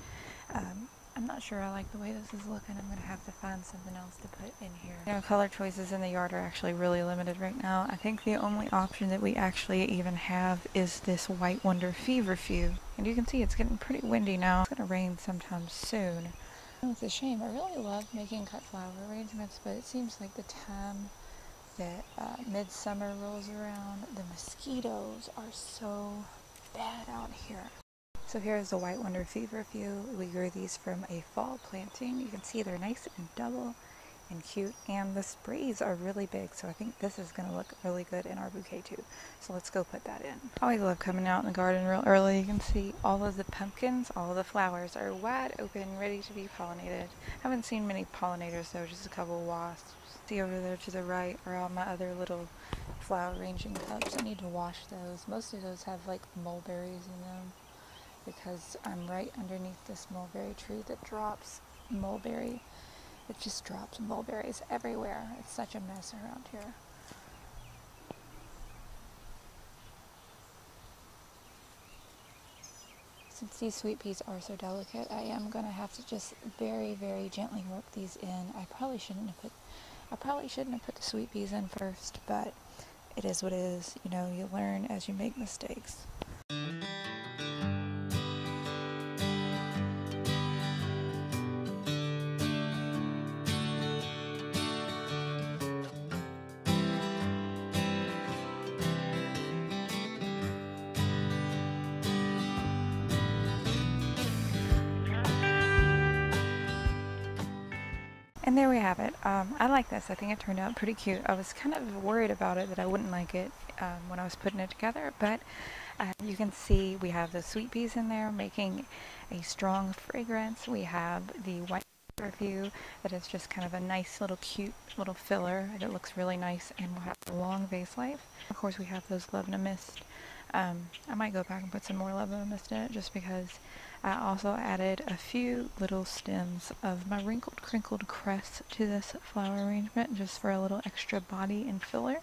I'm not sure I like the way this is looking. I'm going to have to find something else to put in here. You know, color choices in the yard are actually really limited right now. I think the only option that we actually even have is this White Wonder Feverfew. And you can see it's getting pretty windy now. It's going to rain sometime soon. Oh, it's a shame. I really love making cut flower arrangements, but it seems like the time that midsummer rolls around, the mosquitoes are so bad out here. So here's the White Wonder Feverfew. We grew these from a fall planting. You can see they're nice and double and cute, and the sprays are really big, so I think this is going to look really good in our bouquet too. So let's go put that in. I always love coming out in the garden real early. You can see all of the pumpkins, all of the flowers are wide open, ready to be pollinated. Haven't seen many pollinators though, just a couple wasps. See over there to the right are all my other little flower arranging cups. I need to wash those. Most of those have like mulberries in them, because I'm right underneath this mulberry tree that drops mulberry. It just drops mulberries everywhere. It's such a mess around here. Since these sweet peas are so delicate, I am going to have to just very, very gently work these in. I probably shouldn't have put the sweet peas in first, but it is what it is. You know, you learn as you make mistakes. And there we have it. I like this. I think it turned out pretty cute. I was kind of worried about it, that I wouldn't like it when I was putting it together, but you can see we have the sweet peas in there making a strong fragrance. We have the white feverfew that is just kind of a nice little cute little filler that looks really nice and will have a long vase life. Of course, we have those Love in a Mist. I might go back and put some more Love in a Mist in it, just because I also added a few little stems of my wrinkled crinkled cress to this flower arrangement, just for a little extra body and filler.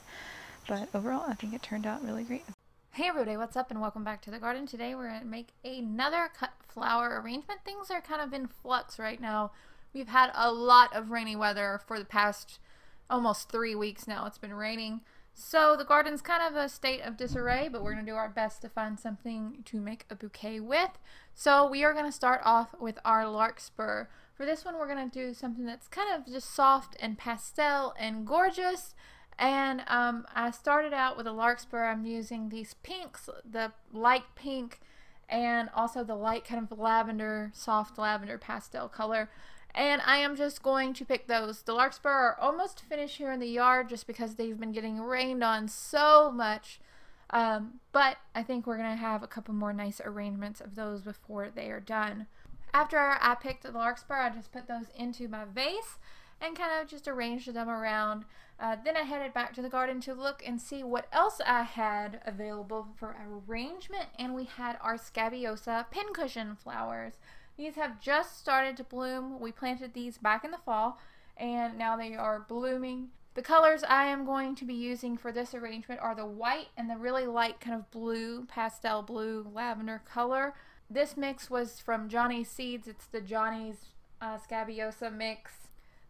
But overall, I think it turned out really great. Hey everybody, what's up and welcome back to the garden. Today we're going to make another cut flower arrangement. Things are kind of in flux right now. We've had a lot of rainy weather for the past almost 3 weeks now. It's been raining. So the garden's kind of a state of disarray, but we're going to do our best to find something to make a bouquet with. So we are going to start off with our larkspur. For this one, we're going to do something that's kind of just soft and pastel and gorgeous. And I started out with a larkspur. I'm using these pinks, the light pink and also the light kind of lavender, soft lavender pastel color. And I am just going to pick those. The larkspur are almost finished here in the yard just because they've been getting rained on so much. But I think we're going to have a couple more nice arrangements of those before they are done. After I picked the larkspur, I just put those into my vase and kind of just arranged them around. Then I headed back to the garden to look and see what else I had available for arrangement, and we had our Scabiosa pincushion flowers. These have just started to bloom. We planted these back in the fall, and now they are blooming. The colors I am going to be using for this arrangement are the white and the really light kind of blue, pastel blue, lavender color. This mix was from Johnny's Seeds. It's the Johnny's Scabiosa mix.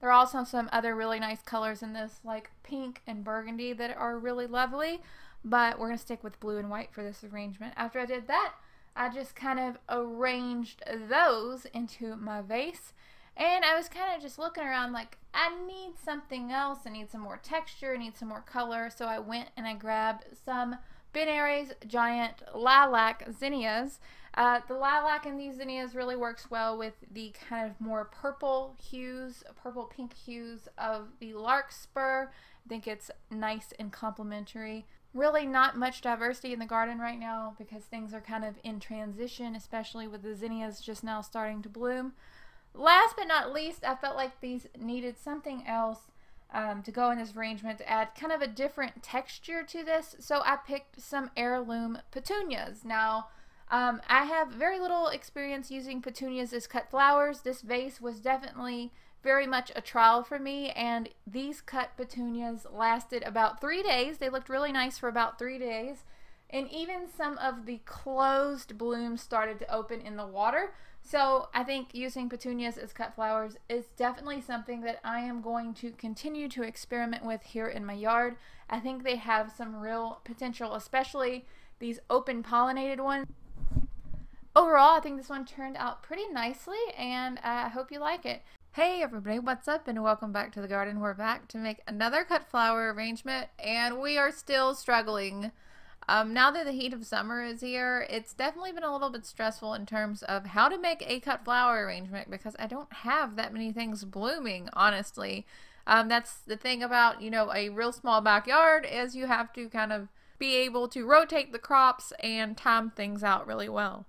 There are also some other really nice colors in this, like pink and burgundy, that are really lovely, but we're going to stick with blue and white for this arrangement. After I did that, I just kind of arranged those into my vase, and I was kind of just looking around like, I need something else. I need some more texture, I need some more color, so I went and I grabbed some Banaras giant lilac zinnias. The lilac in these zinnias really works well with the kind of more purple hues, purple pink hues of the larkspur. I think it's nice and complementary. Really not much diversity in the garden right now because things are kind of in transition, especially with the zinnias just now starting to bloom. Last but not least, I felt like these needed something else to go in this arrangement to add kind of a different texture to this, so I picked some Heirloom Petunias. Now, I have very little experience using petunias as cut flowers. This vase was definitely very much a trial for me, and these cut petunias lasted about 3 days. They looked really nice for about 3 days, and even some of the closed blooms started to open in the water. So I think using petunias as cut flowers is definitely something that I am going to continue to experiment with here in my yard. I think they have some real potential, especially these open pollinated ones. Overall, I think this one turned out pretty nicely, and I hope you like it. Hey everybody, what's up, and welcome back to the garden. We're back to make another cut flower arrangement, and we are still struggling. Now that the heat of summer is here, it's definitely been a little bit stressful in terms of how to make a cut flower arrangement because I don't have that many things blooming, honestly. That's the thing about, you know, a real small backyard is you have to kind of be able to rotate the crops and time things out really well.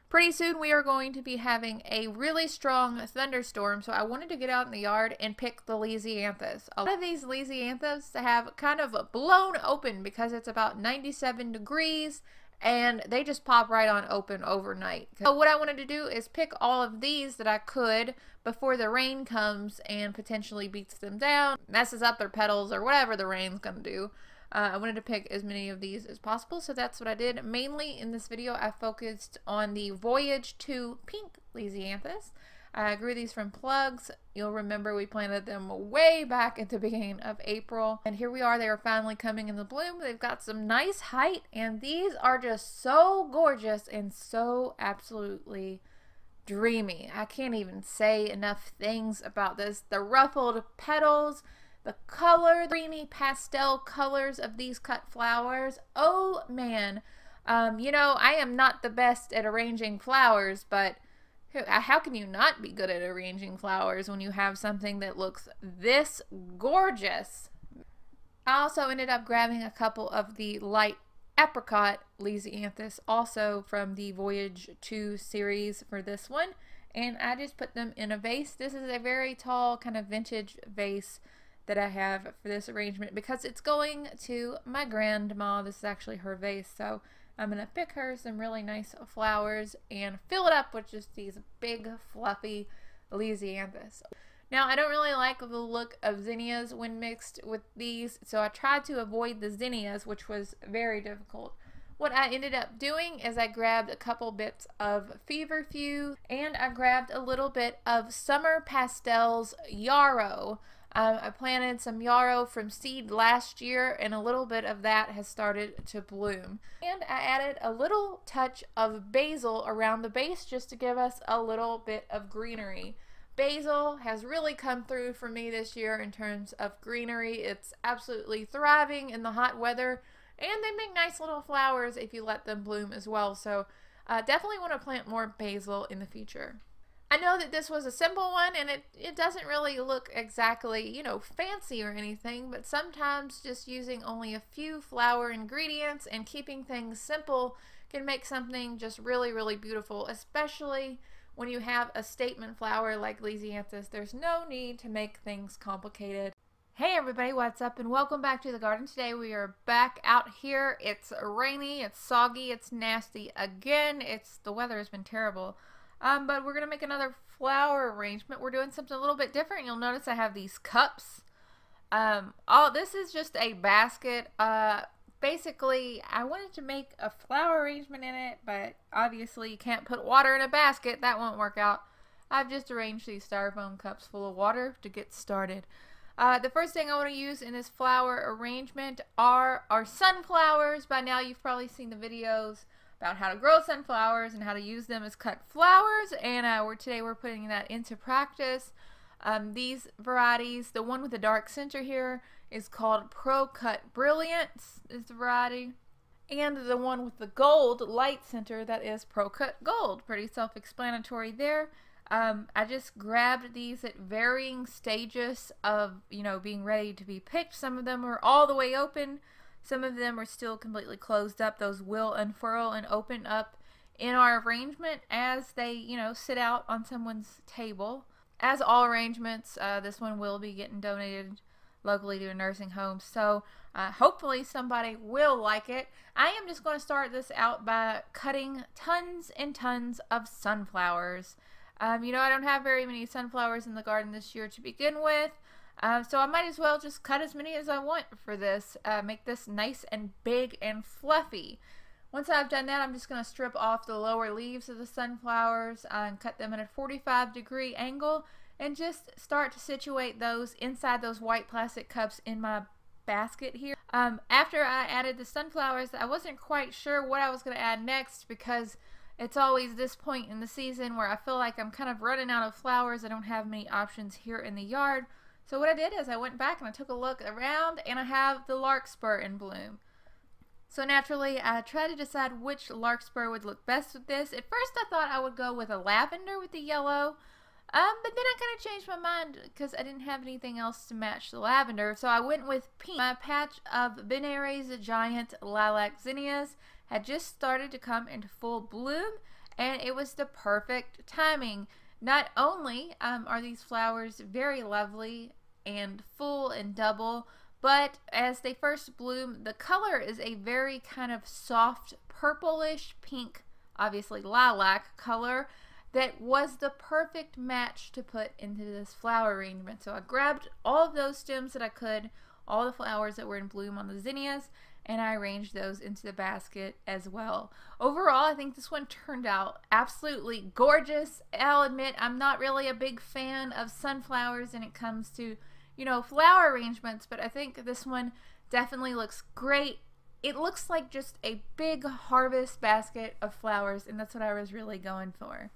Pretty soon we are going to be having a really strong thunderstorm, so I wanted to get out in the yard and pick the Lisianthus. A lot of these Lisianthus have kind of blown open because it's about 97 degrees and they just pop right on open overnight. So what I wanted to do is pick all of these that I could before the rain comes and potentially beats them down, messes up their petals or whatever the rain's gonna do. I wanted to pick as many of these as possible, so that's what I did. Mainly in this video, I focused on the Voyage to Pink Lisianthus. I grew these from plugs. You'll remember we planted them way back at the beginning of April. And here we are, they are finally coming in the bloom. They've got some nice height, and these are just so gorgeous and so absolutely dreamy. I can't even say enough things about this. The ruffled petals, the color, dreamy pastel colors of these cut flowers. Oh man, you know, I am not the best at arranging flowers, but how can you not be good at arranging flowers when you have something that looks this gorgeous? I also ended up grabbing a couple of the light apricot Lisianthus, also from the Voyage 2 series for this one, and I just put them in a vase. This is a very tall kind of vintage vase that I have for this arrangement because it's going to my grandma. This is actually her vase, so I'm going to pick her some really nice flowers and fill it up with just these big fluffy Lisianthus. Now, I don't really like the look of zinnias when mixed with these, so I tried to avoid the zinnias, which was very difficult. What I ended up doing is I grabbed a couple bits of feverfew and I grabbed a little bit of Summer Pastels yarrow. I planted some yarrow from seed last year, and a little bit of that has started to bloom. And I added a little touch of basil around the base just to give us a little bit of greenery. Basil has really come through for me this year in terms of greenery. It's absolutely thriving in the hot weather, and they make nice little flowers if you let them bloom as well. So definitely want to plant more basil in the future. I know that this was a simple one, and it doesn't really look exactly, you know, fancy or anything, but sometimes just using only a few flower ingredients and keeping things simple can make something just really, really beautiful, especially when you have a statement flower like Lisianthus. There's no need to make things complicated. Hey everybody, what's up, and welcome back to the garden. Today we are back out here. It's rainy, it's soggy, it's nasty again. The weather has been terrible. But we're going to make another flower arrangement. We're doing something a little bit different. You'll notice I have these cups. This is just a basket. Basically, I wanted to make a flower arrangement in it, but obviously you can't put water in a basket. That won't work out. I've just arranged these styrofoam cups full of water to get started. The first thing I want to use in this flower arrangement are our sunflowers. By now you've probably seen the videos about how to grow sunflowers and how to use them as cut flowers, and today we're putting that into practice. These varieties, the one with the dark center here is called Pro Cut Brilliance is the variety, and the one with the gold light center, that is Pro Cut Gold. Pretty self-explanatory there. I just grabbed these at varying stages of, you know, being ready to be picked. Some of them are all the way open. Some of them are still completely closed up. Those will unfurl and open up in our arrangement as they, you know, sit out on someone's table. As all arrangements, this one will be getting donated locally to a nursing home. So hopefully somebody will like it. I am just going to start this out by cutting tons and tons of sunflowers. You know, I don't have very many sunflowers in the garden this year to begin with. So I might as well just cut as many as I want for this, make this nice and big and fluffy. Once I've done that, I'm just going to strip off the lower leaves of the sunflowers and cut them at a 45-degree angle and just start to situate those inside those white plastic cups in my basket here. After I added the sunflowers, I wasn't quite sure what I was going to add next because it's always this point in the season where I feel like I'm kind of running out of flowers. I don't have many options here in the yard. So what I did is I went back and I took a look around, and I have the larkspur in bloom. So naturally, I tried to decide which larkspur would look best with this. At first I thought I would go with a lavender with the yellow, but then I kind of changed my mind because I didn't have anything else to match the lavender. So I went with pink. My patch of Banaras giant lilac zinnias had just started to come into full bloom, and it was the perfect timing. Not only are these flowers very lovely and full and double, but as they first bloom, the color is a very kind of soft purplish pink, obviously lilac color, that was the perfect match to put into this flower arrangement. So I grabbed all of those stems that I could, all the flowers that were in bloom on the zinnias, and I arranged those into the basket as well. Overall, I think this one turned out absolutely gorgeous. I'll admit I'm not really a big fan of sunflowers when it comes to, you know, flower arrangements, but I think this one definitely looks great. It looks like just a big harvest basket of flowers, and that's what I was really going for.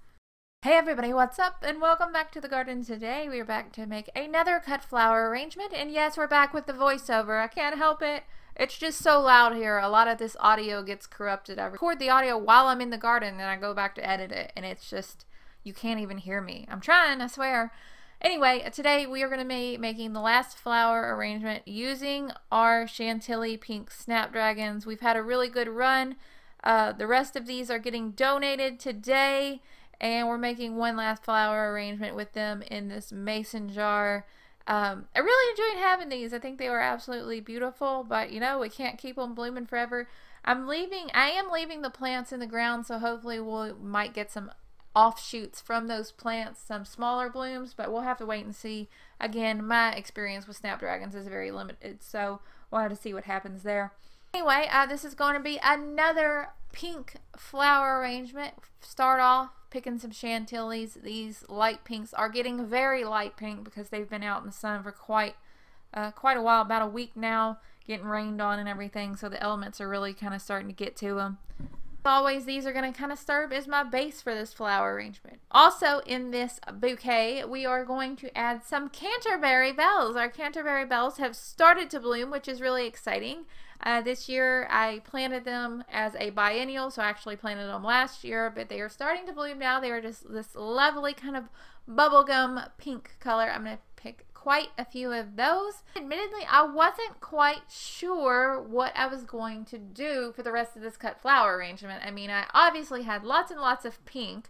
Hey everybody, what's up, and welcome back to the garden. Today we are back to make another cut flower arrangement, and yes, we're back with the voiceover. I can't help it. It's just so loud here. A lot of this audio gets corrupted. I record the audio while I'm in the garden, and I go back to edit it, and it's just, you can't even hear me. I'm trying, I swear. Anyway, today we are going to be making the last flower arrangement using our Chantilly pink snapdragons. We've had a really good run. The rest of these are getting donated today, and we're making one last flower arrangement with them in this mason jar. I really enjoyed having these. I think they were absolutely beautiful, but you know, we can't keep them blooming forever. I am leaving the plants in the ground, so hopefully we might get some offshoots from those plants, some smaller blooms, but we'll have to wait and see. Again, my experience with snapdragons is very limited, so we'll have to see what happens there. Anyway, this is going to be another pink flower arrangement. Start off picking some chantillies. These light pinks are getting very light pink because they've been out in the sun for quite a while, about a week now, getting rained on and everything, so the elements are really kind of starting to get to them. As always, these are going to kind of serve as my base for this flower arrangement. Also in this bouquet, we are going to add some Canterbury Bells. Our Canterbury Bells have started to bloom, which is really exciting. This year I planted them as a biennial, so I actually planted them last year, but they are starting to bloom now. They are just this lovely kind of bubblegum pink color. I'm going to pick quite a few of those. Admittedly, I wasn't quite sure what I was going to do for the rest of this cut flower arrangement. I mean, I obviously had lots and lots of pink,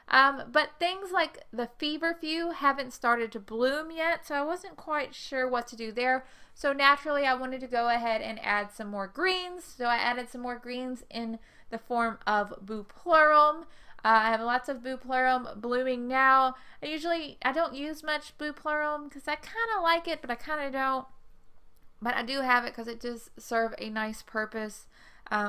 but things like the feverfew haven't started to bloom yet, so I wasn't quite sure what to do there. So naturally, I wanted to go ahead and add some more greens. So I added some more greens in the form of Bupleurum. I have lots of Bupleurum blooming now. I don't use much Bupleurum because I kind of like it, but I kind of don't. But I do have it because it does serve a nice purpose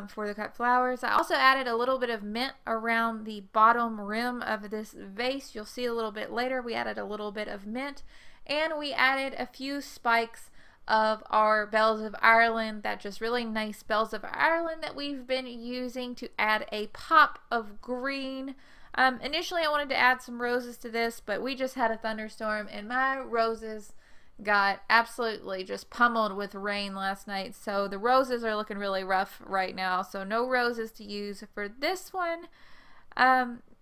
for the cut flowers. I also added a little bit of mint around the bottom rim of this vase. You'll see a little bit later. We added a little bit of mint, and we added a few spikes of our Bells of Ireland, that just really nice Bells of Ireland that we've been using to add a pop of green. Initially I wanted to add some roses to this, but we just had a thunderstorm and my roses got absolutely just pummeled with rain last night, so the roses are looking really rough right now, so no roses to use for this one.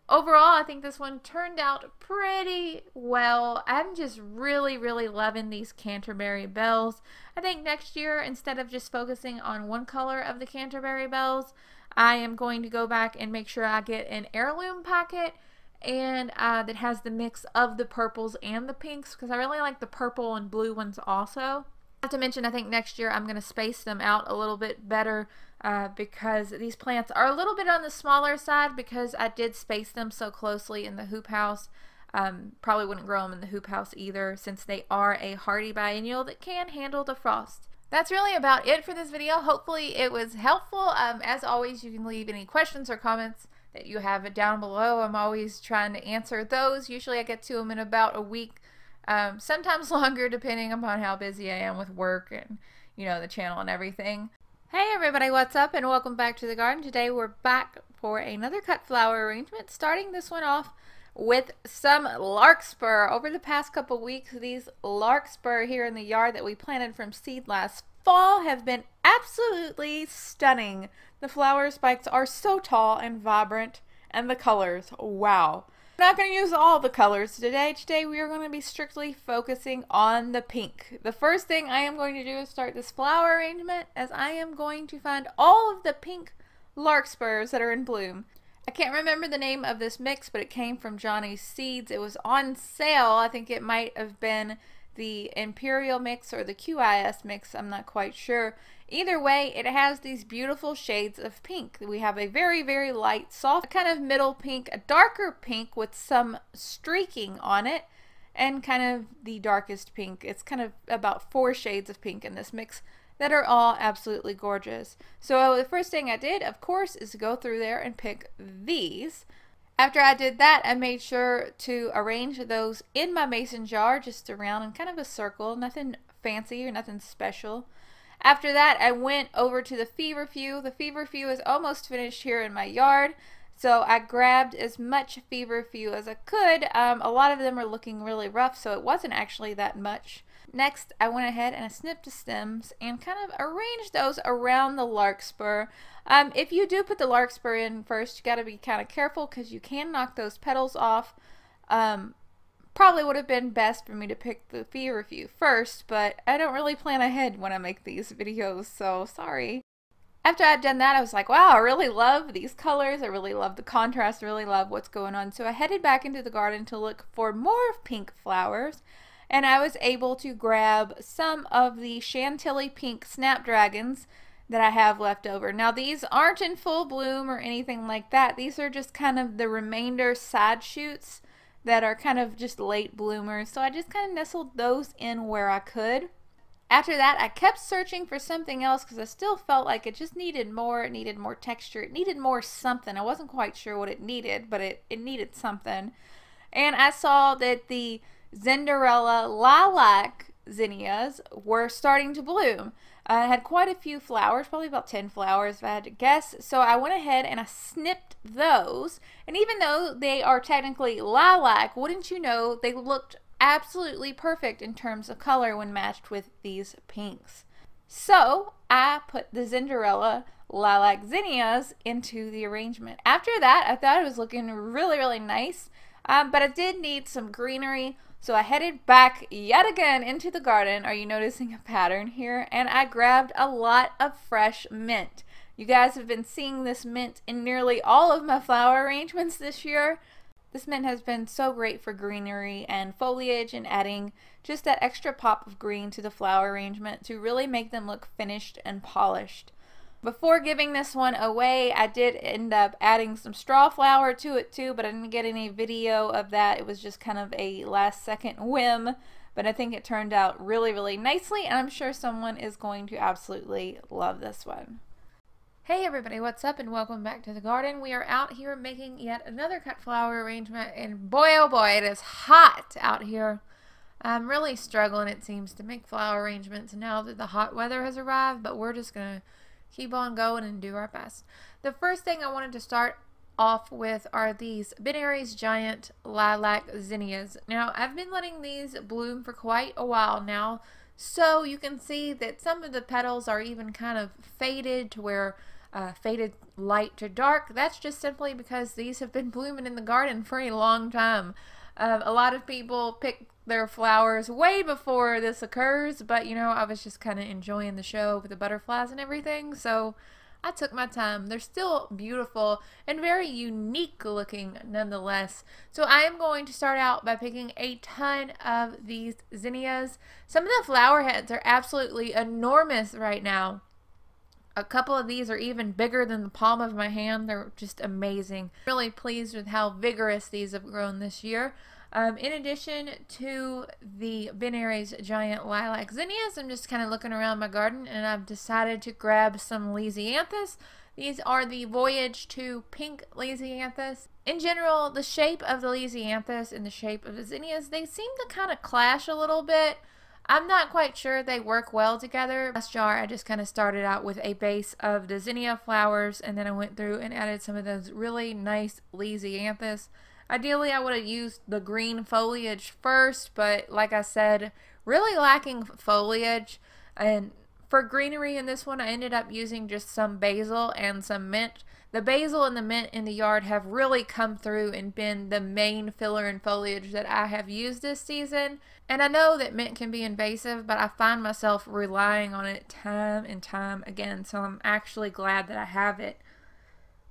Overall, I think this one turned out pretty well. I'm just really loving these Canterbury Bells. I think next year, instead of just focusing on one color of the Canterbury Bells, I am going to go back and make sure I get an heirloom packet and that has the mix of the purples and the pinks, because I really like the purple and blue ones also. Not to mention, I think next year I'm going to space them out a little bit better because these plants are a little bit on the smaller side because I did space them so closely in the hoop house. Probably wouldn't grow them in the hoop house either, since they are a hardy biennial that can handle the frost. That's really about it for this video. Hopefully it was helpful. As always, you can leave any questions or comments that you have down below. I'm always trying to answer those. Usually I get to them in about a week. Sometimes longer depending upon how busy I am with work and, you know, the channel and everything. Hey everybody, what's up and welcome back to the garden. Today we're back for another cut flower arrangement, starting this one off with some larkspur. Over the past couple weeks, these larkspur here in the yard that we planted from seed last fall have been absolutely stunning. The flower spikes are so tall and vibrant, and the colors, wow. I'm not going to use all the colors today. Today we are going to be strictly focusing on the pink. The first thing I am going to do is start this flower arrangement, as I am going to find all of the pink larkspurs that are in bloom. I can't remember the name of this mix, but it came from Johnny's Seeds. It was on sale. I think it might have been the Imperial mix or the QIS mix. I'm not quite sure. Either way, it has these beautiful shades of pink. We have a very light, soft, kind of middle pink, a darker pink with some streaking on it, and kind of the darkest pink. It's kind of about 4 shades of pink in this mix that are all absolutely gorgeous. So the first thing I did, of course, is to go through there and pick these. After I did that, I made sure to arrange those in my mason jar, just around in kind of a circle, nothing fancy or nothing special. After that, I went over to the feverfew. The feverfew is almost finished here in my yard, so I grabbed as much feverfew as I could. A lot of them are looking really rough, so it wasn't actually that much. Next, I went ahead and I snipped the stems and kind of arranged those around the larkspur. If you do put the larkspur in first, you got to be kind of careful because you can knock those petals off. Probably would have been best for me to pick the feverfew first, but I don't really plan ahead when I make these videos, so sorry. After I'd done that, I was like, wow, I really love these colors. I really love the contrast. I really love what's going on. So I headed back into the garden to look for more pink flowers, and I was able to grab some of the Chantilly pink snapdragons that I have left over. Now these aren't in full bloom or anything like that. These are just kind of the remainder side shoots that are kind of just late bloomers. So I just kind of nestled those in where I could. After that, I kept searching for something else because I still felt like it just needed more. It needed more texture. It needed more something. I wasn't quite sure what it needed, but it needed something. And I saw that the Cinderella Lilac Zinnias were starting to bloom. I had quite a few flowers, probably about 10 flowers if I had to guess. So I went ahead and I snipped those. And even though they are technically lilac, wouldn't you know, they looked absolutely perfect in terms of color when matched with these pinks. So I put the Cinderella Lilac Zinnias into the arrangement. After that, I thought it was looking really, really nice. But I did need some greenery. So I headed back yet again into the garden. Are you noticing a pattern here? And I grabbed a lot of fresh mint. You guys have been seeing this mint in nearly all of my flower arrangements this year. This mint has been so great for greenery and foliage and adding just that extra pop of green to the flower arrangement to really make them look finished and polished. Before giving this one away, I did end up adding some straw flower to it too, but I didn't get any video of that. It was just kind of a last second whim, but I think it turned out really, really nicely, and I'm sure someone is going to absolutely love this one. Hey everybody, what's up and welcome back to the garden. We are out here making yet another cut flower arrangement, and boy oh boy, it is hot out here. I'm really struggling, it seems, to make flower arrangements now that the hot weather has arrived, but we're just going to keep on going and do our best. The first thing I wanted to start off with are these Banaras Giant Lilac Zinnias. Now, I've been letting these bloom for quite a while now, so you can see that some of the petals are even kind of faded to where faded light to dark. That's just simply because these have been blooming in the garden for a long time. A lot of people pick their flowers way before this occurs, but you know, I was just kind of enjoying the show with the butterflies and everything, so I took my time. They're still beautiful and very unique looking nonetheless. So I am going to start out by picking a ton of these zinnias. Some of the flower heads are absolutely enormous right now. A couple of these are even bigger than the palm of my hand. They're just amazing. Really pleased with how vigorous these have grown this year. In addition to the Banaras Giant Lilac Zinnias, I'm just kind of looking around my garden and I've decided to grab some Lisianthus. These are the Voyage to Pink Lisianthus. In general, the shape of the Lisianthus and the shape of the zinnias, they seem to kind of clash a little bit. I'm not quite sure they work well together. Last jar, I just kind of started out with a base of the zinnia flowers, and then I went through and added some of those really nice Lisianthus. Ideally, I would have used the green foliage first, but like I said, really lacking foliage. And for greenery in this one, I ended up using just some basil and some mint. The basil and the mint in the yard have really come through and been the main filler and foliage that I have used this season. And I know that mint can be invasive, but I find myself relying on it time and time again, so I'm actually glad that I have it.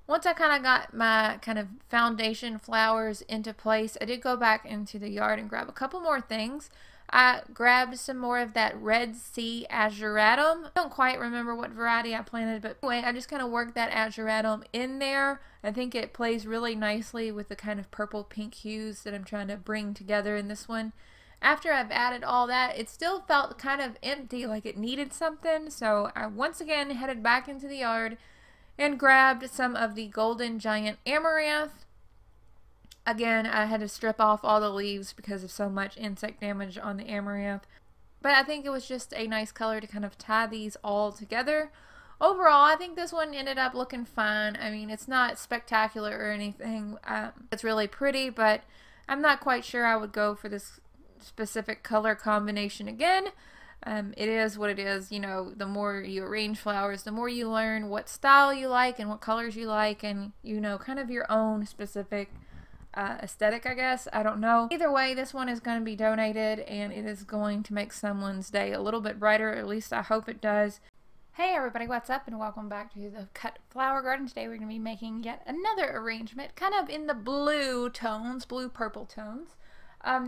Once I kind of got my kind of foundation flowers into place, I did go back into the yard and grab a couple more things. I grabbed some more of that Red Sea Azuratum. I don't quite remember what variety I planted, but anyway, I just kind of worked that Azuratum in there. I think it plays really nicely with the kind of purple pink hues that I'm trying to bring together in this one. After I've added all that, it still felt kind of empty, like it needed something, so I once again headed back into the yard and grabbed some of the Golden Giant Amaranth. Again, I had to strip off all the leaves because of so much insect damage on the amaranth. But I think it was just a nice color to kind of tie these all together. Overall, I think this one ended up looking fine. I mean, it's not spectacular or anything. It's really pretty, but I'm not quite sure I would go for this specific color combination again. It is what it is. You know, the more you arrange flowers, the more you learn what style you like and what colors you like, and you know, kind of your own specific aesthetic, I guess. I don't know. Either way, this one is going to be donated, and it is going to make someone's day a little bit brighter. At least I hope it does. Hey everybody, what's up, and welcome back to the Cut Flower Garden. Today we're going to be making yet another arrangement, kind of in the blue tones, blue-purple tones.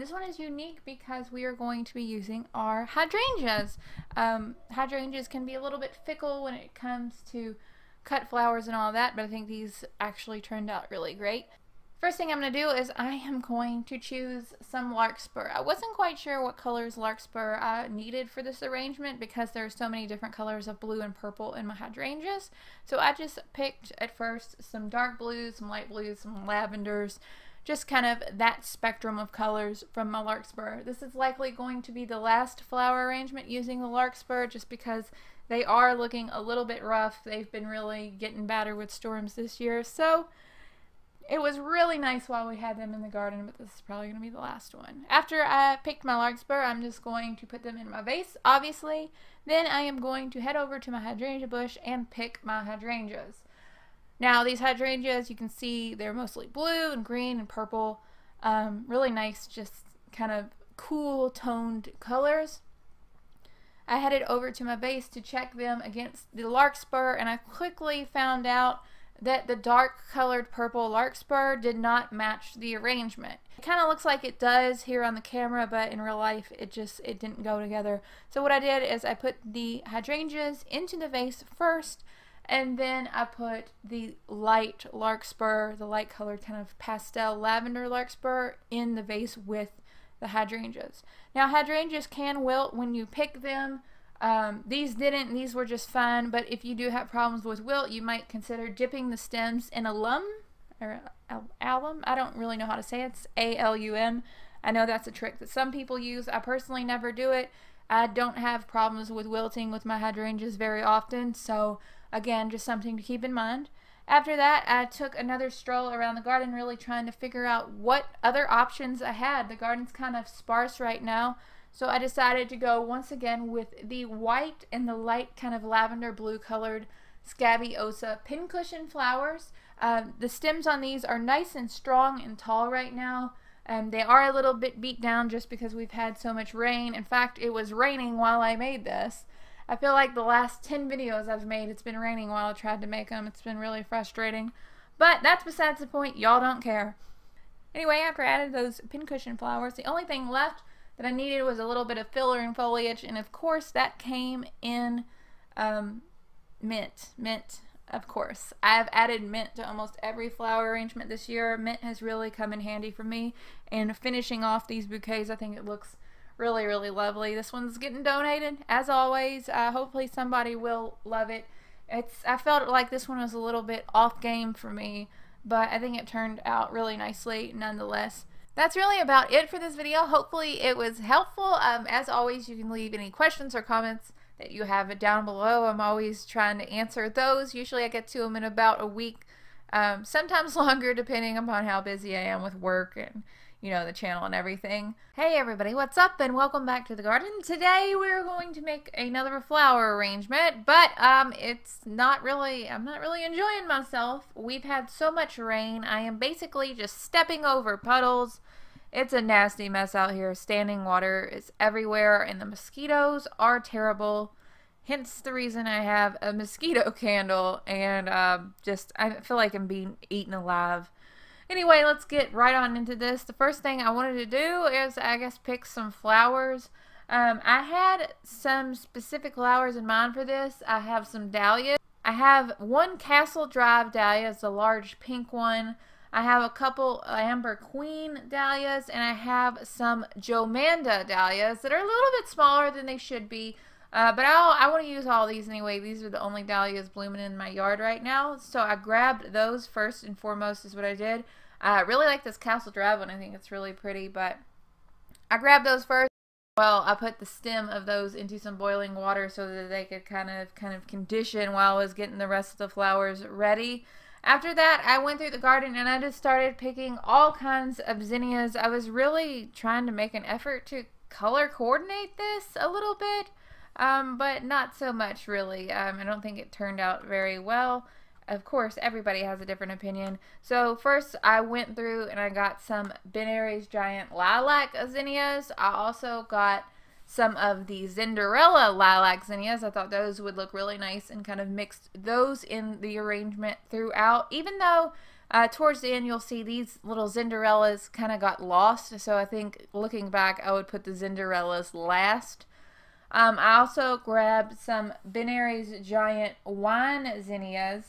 This one is unique because we are going to be using our hydrangeas. Hydrangeas can be a little bit fickle when it comes to cut flowers and all that, but I think these actually turned out really great. First thing I'm going to do is I am going to choose some larkspur. I wasn't quite sure what colors larkspur I needed for this arrangement because there are so many different colors of blue and purple in my hydrangeas. So I just picked at first some dark blues, some light blues, some lavenders, just kind of that spectrum of colors from my larkspur. This is likely going to be the last flower arrangement using the larkspur just because they are looking a little bit rough. They've been really getting battered with storms this year. So it was really nice while we had them in the garden, but this is probably going to be the last one. After I picked my larkspur, I'm just going to put them in my vase, obviously. Then I am going to head over to my hydrangea bush and pick my hydrangeas. Now, these hydrangeas, you can see they're mostly blue and green and purple. Really nice, just kind of cool toned colors. I headed over to my vase to check them against the larkspur, and I quickly found out that the dark colored purple larkspur did not match the arrangement. It kind of looks like it does here on the camera, but in real life it didn't go together. So what I did is I put the hydrangeas into the vase first, and then I put the light larkspur, the light colored kind of pastel lavender larkspur, in the vase with the hydrangeas. Now hydrangeas can wilt when you pick them. These didn't, these were just fine, but if you do have problems with wilt, you might consider dipping the stems in alum, or alum, I don't really know how to say it. It's A-L-U-M. I know that's a trick that some people use. I personally never do it. I don't have problems with wilting with my hydrangeas very often, so again, just something to keep in mind. After that, I took another stroll around the garden, really trying to figure out what other options I had. The garden's kind of sparse right now, so I decided to go once again with the white and the light kind of lavender blue colored Scabiosa pincushion flowers. The stems on these are nice and strong and tall right now. They are a little bit beat down just because we've had so much rain. In fact, it was raining while I made this. I feel like the last 10 videos I've made, it's been raining while I tried to make them. It's been really frustrating. But that's besides the point. Y'all don't care. Anyway, after I added those pincushion flowers, the only thing left that I needed was a little bit of filler and foliage, and of course that came in mint. Mint, of course. I've added mint to almost every flower arrangement this year. Mint has really come in handy for me, and finishing off these bouquets, I think it looks really, really lovely. This one's getting donated, as always. Hopefully somebody will love it. I felt like this one was a little bit off game for me, but I think it turned out really nicely nonetheless. That's really about it for this video. Hopefully it was helpful. As always, you can leave any questions or comments that you have down below. I'm always trying to answer those. Usually I get to them in about a week, sometimes longer depending upon how busy I am with work and, you know, the channel and everything. Hey everybody, what's up, and welcome back to the garden. Today we're going to make another flower arrangement, but I'm not really enjoying myself. We've had so much rain. I am basically just stepping over puddles. It's a nasty mess out here. Standing water is everywhere, and the mosquitoes are terrible. Hence the reason I have a mosquito candle, and I feel like I'm being eaten alive. Anyway, let's get right on into this. The first thing I wanted to do is, I guess, pick some flowers. I had some specific flowers in mind for this. I have some dahlias. I have one Castle Drive dahlia. It's a large pink one. I have a couple Amber Queen dahlias, and I have some Jomanda dahlias that are a little bit smaller than they should be. But I want to use all these anyway. These are the only dahlias blooming in my yard right now. So I grabbed those first and foremost is what I did. I really like this Castle Drive one. I think it's really pretty, but I grabbed those first. Well, I put the stem of those into some boiling water so that they could kind of condition while I was getting the rest of the flowers ready. After that, I went through the garden and I just started picking all kinds of zinnias. I was really trying to make an effort to color coordinate this a little bit. But not so much really. I don't think it turned out very well. Of course, everybody has a different opinion. So first I went through and I got some Banaras giant lilac zinnias. I also got some of the Cinderella lilac zinnias. I thought those would look really nice and kind of mixed those in the arrangement throughout. Even though towards the end you'll see these little Cinderellas kind of got lost. So I think looking back I would put the Cinderellas last. I also grabbed some Banaras giant wine zinnias.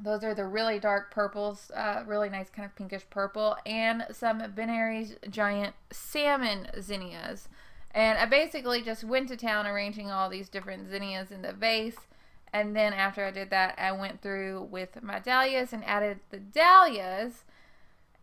Those are the really dark purples, really nice kind of pinkish purple, and some Banaras giant salmon zinnias. And I basically just went to town arranging all these different zinnias in the vase. And then after I did that, I went through with my dahlias and added the dahlias.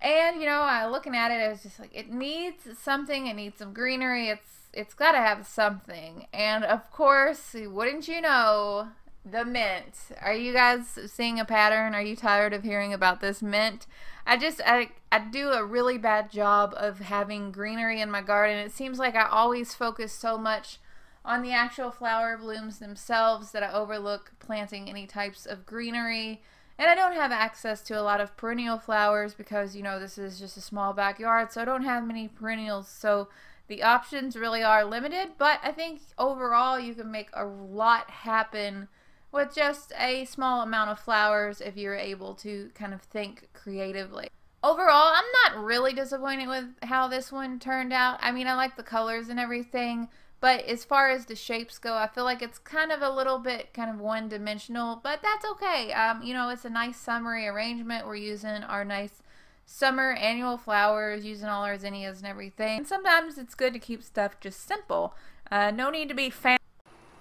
And, you know, looking at it, I was just like, it needs something. It needs some greenery. It's got to have something. And, of course, wouldn't you know, the mint. Are you guys seeing a pattern? Are you tired of hearing about this mint? I do a really bad job of having greenery in my garden. It seems like I always focus so much on the actual flower blooms themselves that I overlook planting any types of greenery. And I don't have access to a lot of perennial flowers because, you know, this is just a small backyard, so I don't have many perennials. So the options really are limited, but I think overall you can make a lot happen with just a small amount of flowers if you're able to kind of think creatively. Overall, I'm not really disappointed with how this one turned out. I mean, I like the colors and everything, but as far as the shapes go, I feel like it's kind of a little bit kind of one-dimensional, but that's okay. You know, it's a nice summery arrangement. We're using our nice summer annual flowers, using all our zinnias and everything. And sometimes it's good to keep stuff just simple. No need to be fancy.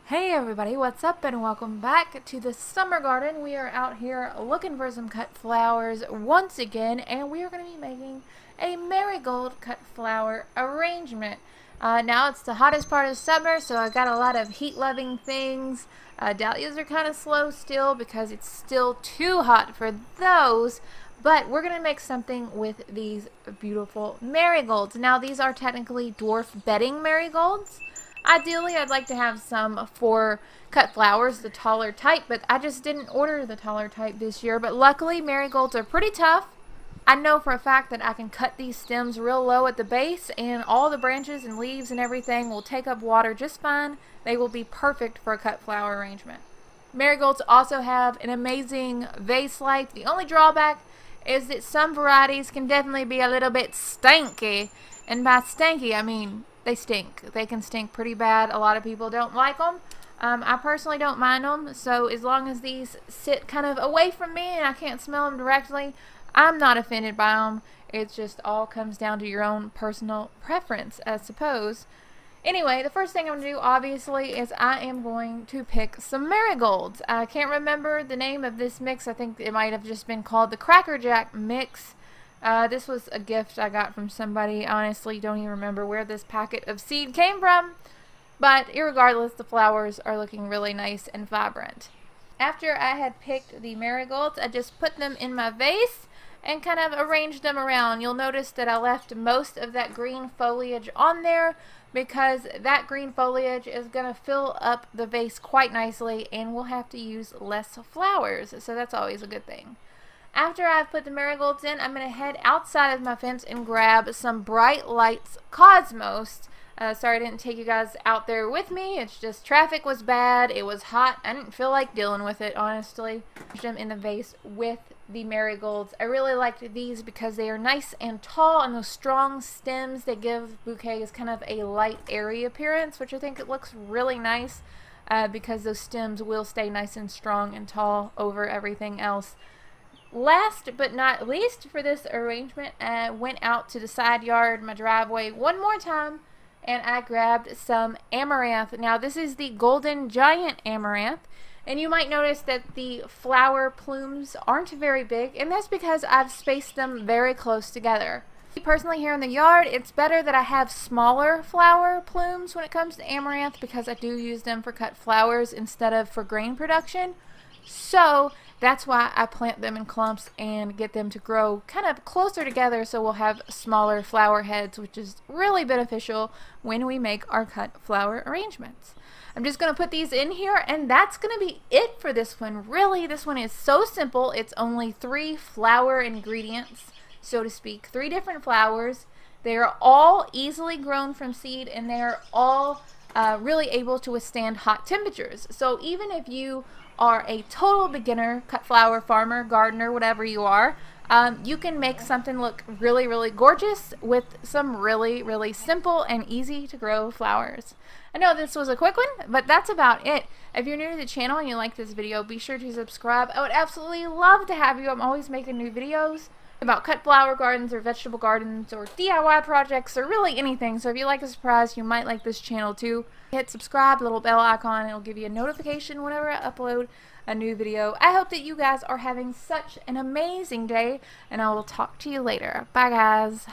Hey everybody, what's up and welcome back to the summer garden. We are out here looking for some cut flowers once again, and we are going to be making a marigold cut flower arrangement. Now it's the hottest part of summer, so I got a lot of heat-loving things. Dahlias are kind of slow still because it's still too hot for those, but we're going to make something with these beautiful marigolds. Now these are technically dwarf bedding marigolds. Ideally, I'd like to have some for cut flowers, the taller type, but I just didn't order the taller type this year. But luckily, marigolds are pretty tough. I know for a fact that I can cut these stems real low at the base, and all the branches and leaves and everything will take up water just fine. They will be perfect for a cut flower arrangement. Marigolds also have an amazing vase life. The only drawback is that some varieties can definitely be a little bit stanky. And by stanky, I mean they stink. They can stink pretty bad. A lot of people don't like them. I personally don't mind them, so as long as these sit kind of away from me and I can't smell them directly, I'm not offended by them. It just all comes down to your own personal preference, I suppose. Anyway, the first thing I'm going to do, obviously, is I am going to pick some marigolds. I can't remember the name of this mix. I think it might have just been called the Cracker Jack mix. This was a gift I got from somebody. Honestly, don't even remember where this packet of seed came from. But irregardless, the flowers are looking really nice and vibrant. After I had picked the marigolds, I just put them in my vase and kind of arranged them around. You'll notice that I left most of that green foliage on there because that green foliage is going to fill up the vase quite nicely and we'll have to use less flowers. So that's always a good thing. After I've put the marigolds in, I'm going to head outside of my fence and grab some Bright Lights Cosmos. Sorry I didn't take you guys out there with me. It's just traffic was bad. It was hot. I didn't feel like dealing with it, honestly. Put them in the vase with the marigolds. I really liked these because they are nice and tall, and those strong stems, they give bouquets kind of a light, airy appearance, which I think it looks really nice because those stems will stay nice and strong and tall over everything else. Last but not least for this arrangement, I went out to the side yard, my driveway, one more time, and I grabbed some amaranth. Now this is the golden giant amaranth, and you might notice that the flower plumes aren't very big, and that's because I've spaced them very close together. Personally, here in the yard, it's better that I have smaller flower plumes when it comes to amaranth because I do use them for cut flowers instead of for grain production. So that's why I plant them in clumps and get them to grow kind of closer together so we'll have smaller flower heads, which is really beneficial when we make our cut flower arrangements. I'm just going to put these in here, and that's going to be it for this one. Really, this one is so simple. It's only 3 flower ingredients, so to speak. 3 different flowers. They are all easily grown from seed, and they are all really able to withstand hot temperatures. So even if you are a total beginner cut flower farmer, gardener, whatever you are, You can make something look really, really gorgeous with some really, really simple and easy to grow flowers. I know this was a quick one, but that's about it. If you're new to the channel and you like this video, be sure to subscribe. I would absolutely love to have you. I'm always making new videos about cut flower gardens or vegetable gardens or DIY projects or really anything. So if you like a surprise, you might like this channel too. Hit subscribe, little bell icon, it'll give you a notification whenever I upload a new video. I hope that you guys are having such an amazing day, and I will talk to you later. Bye guys.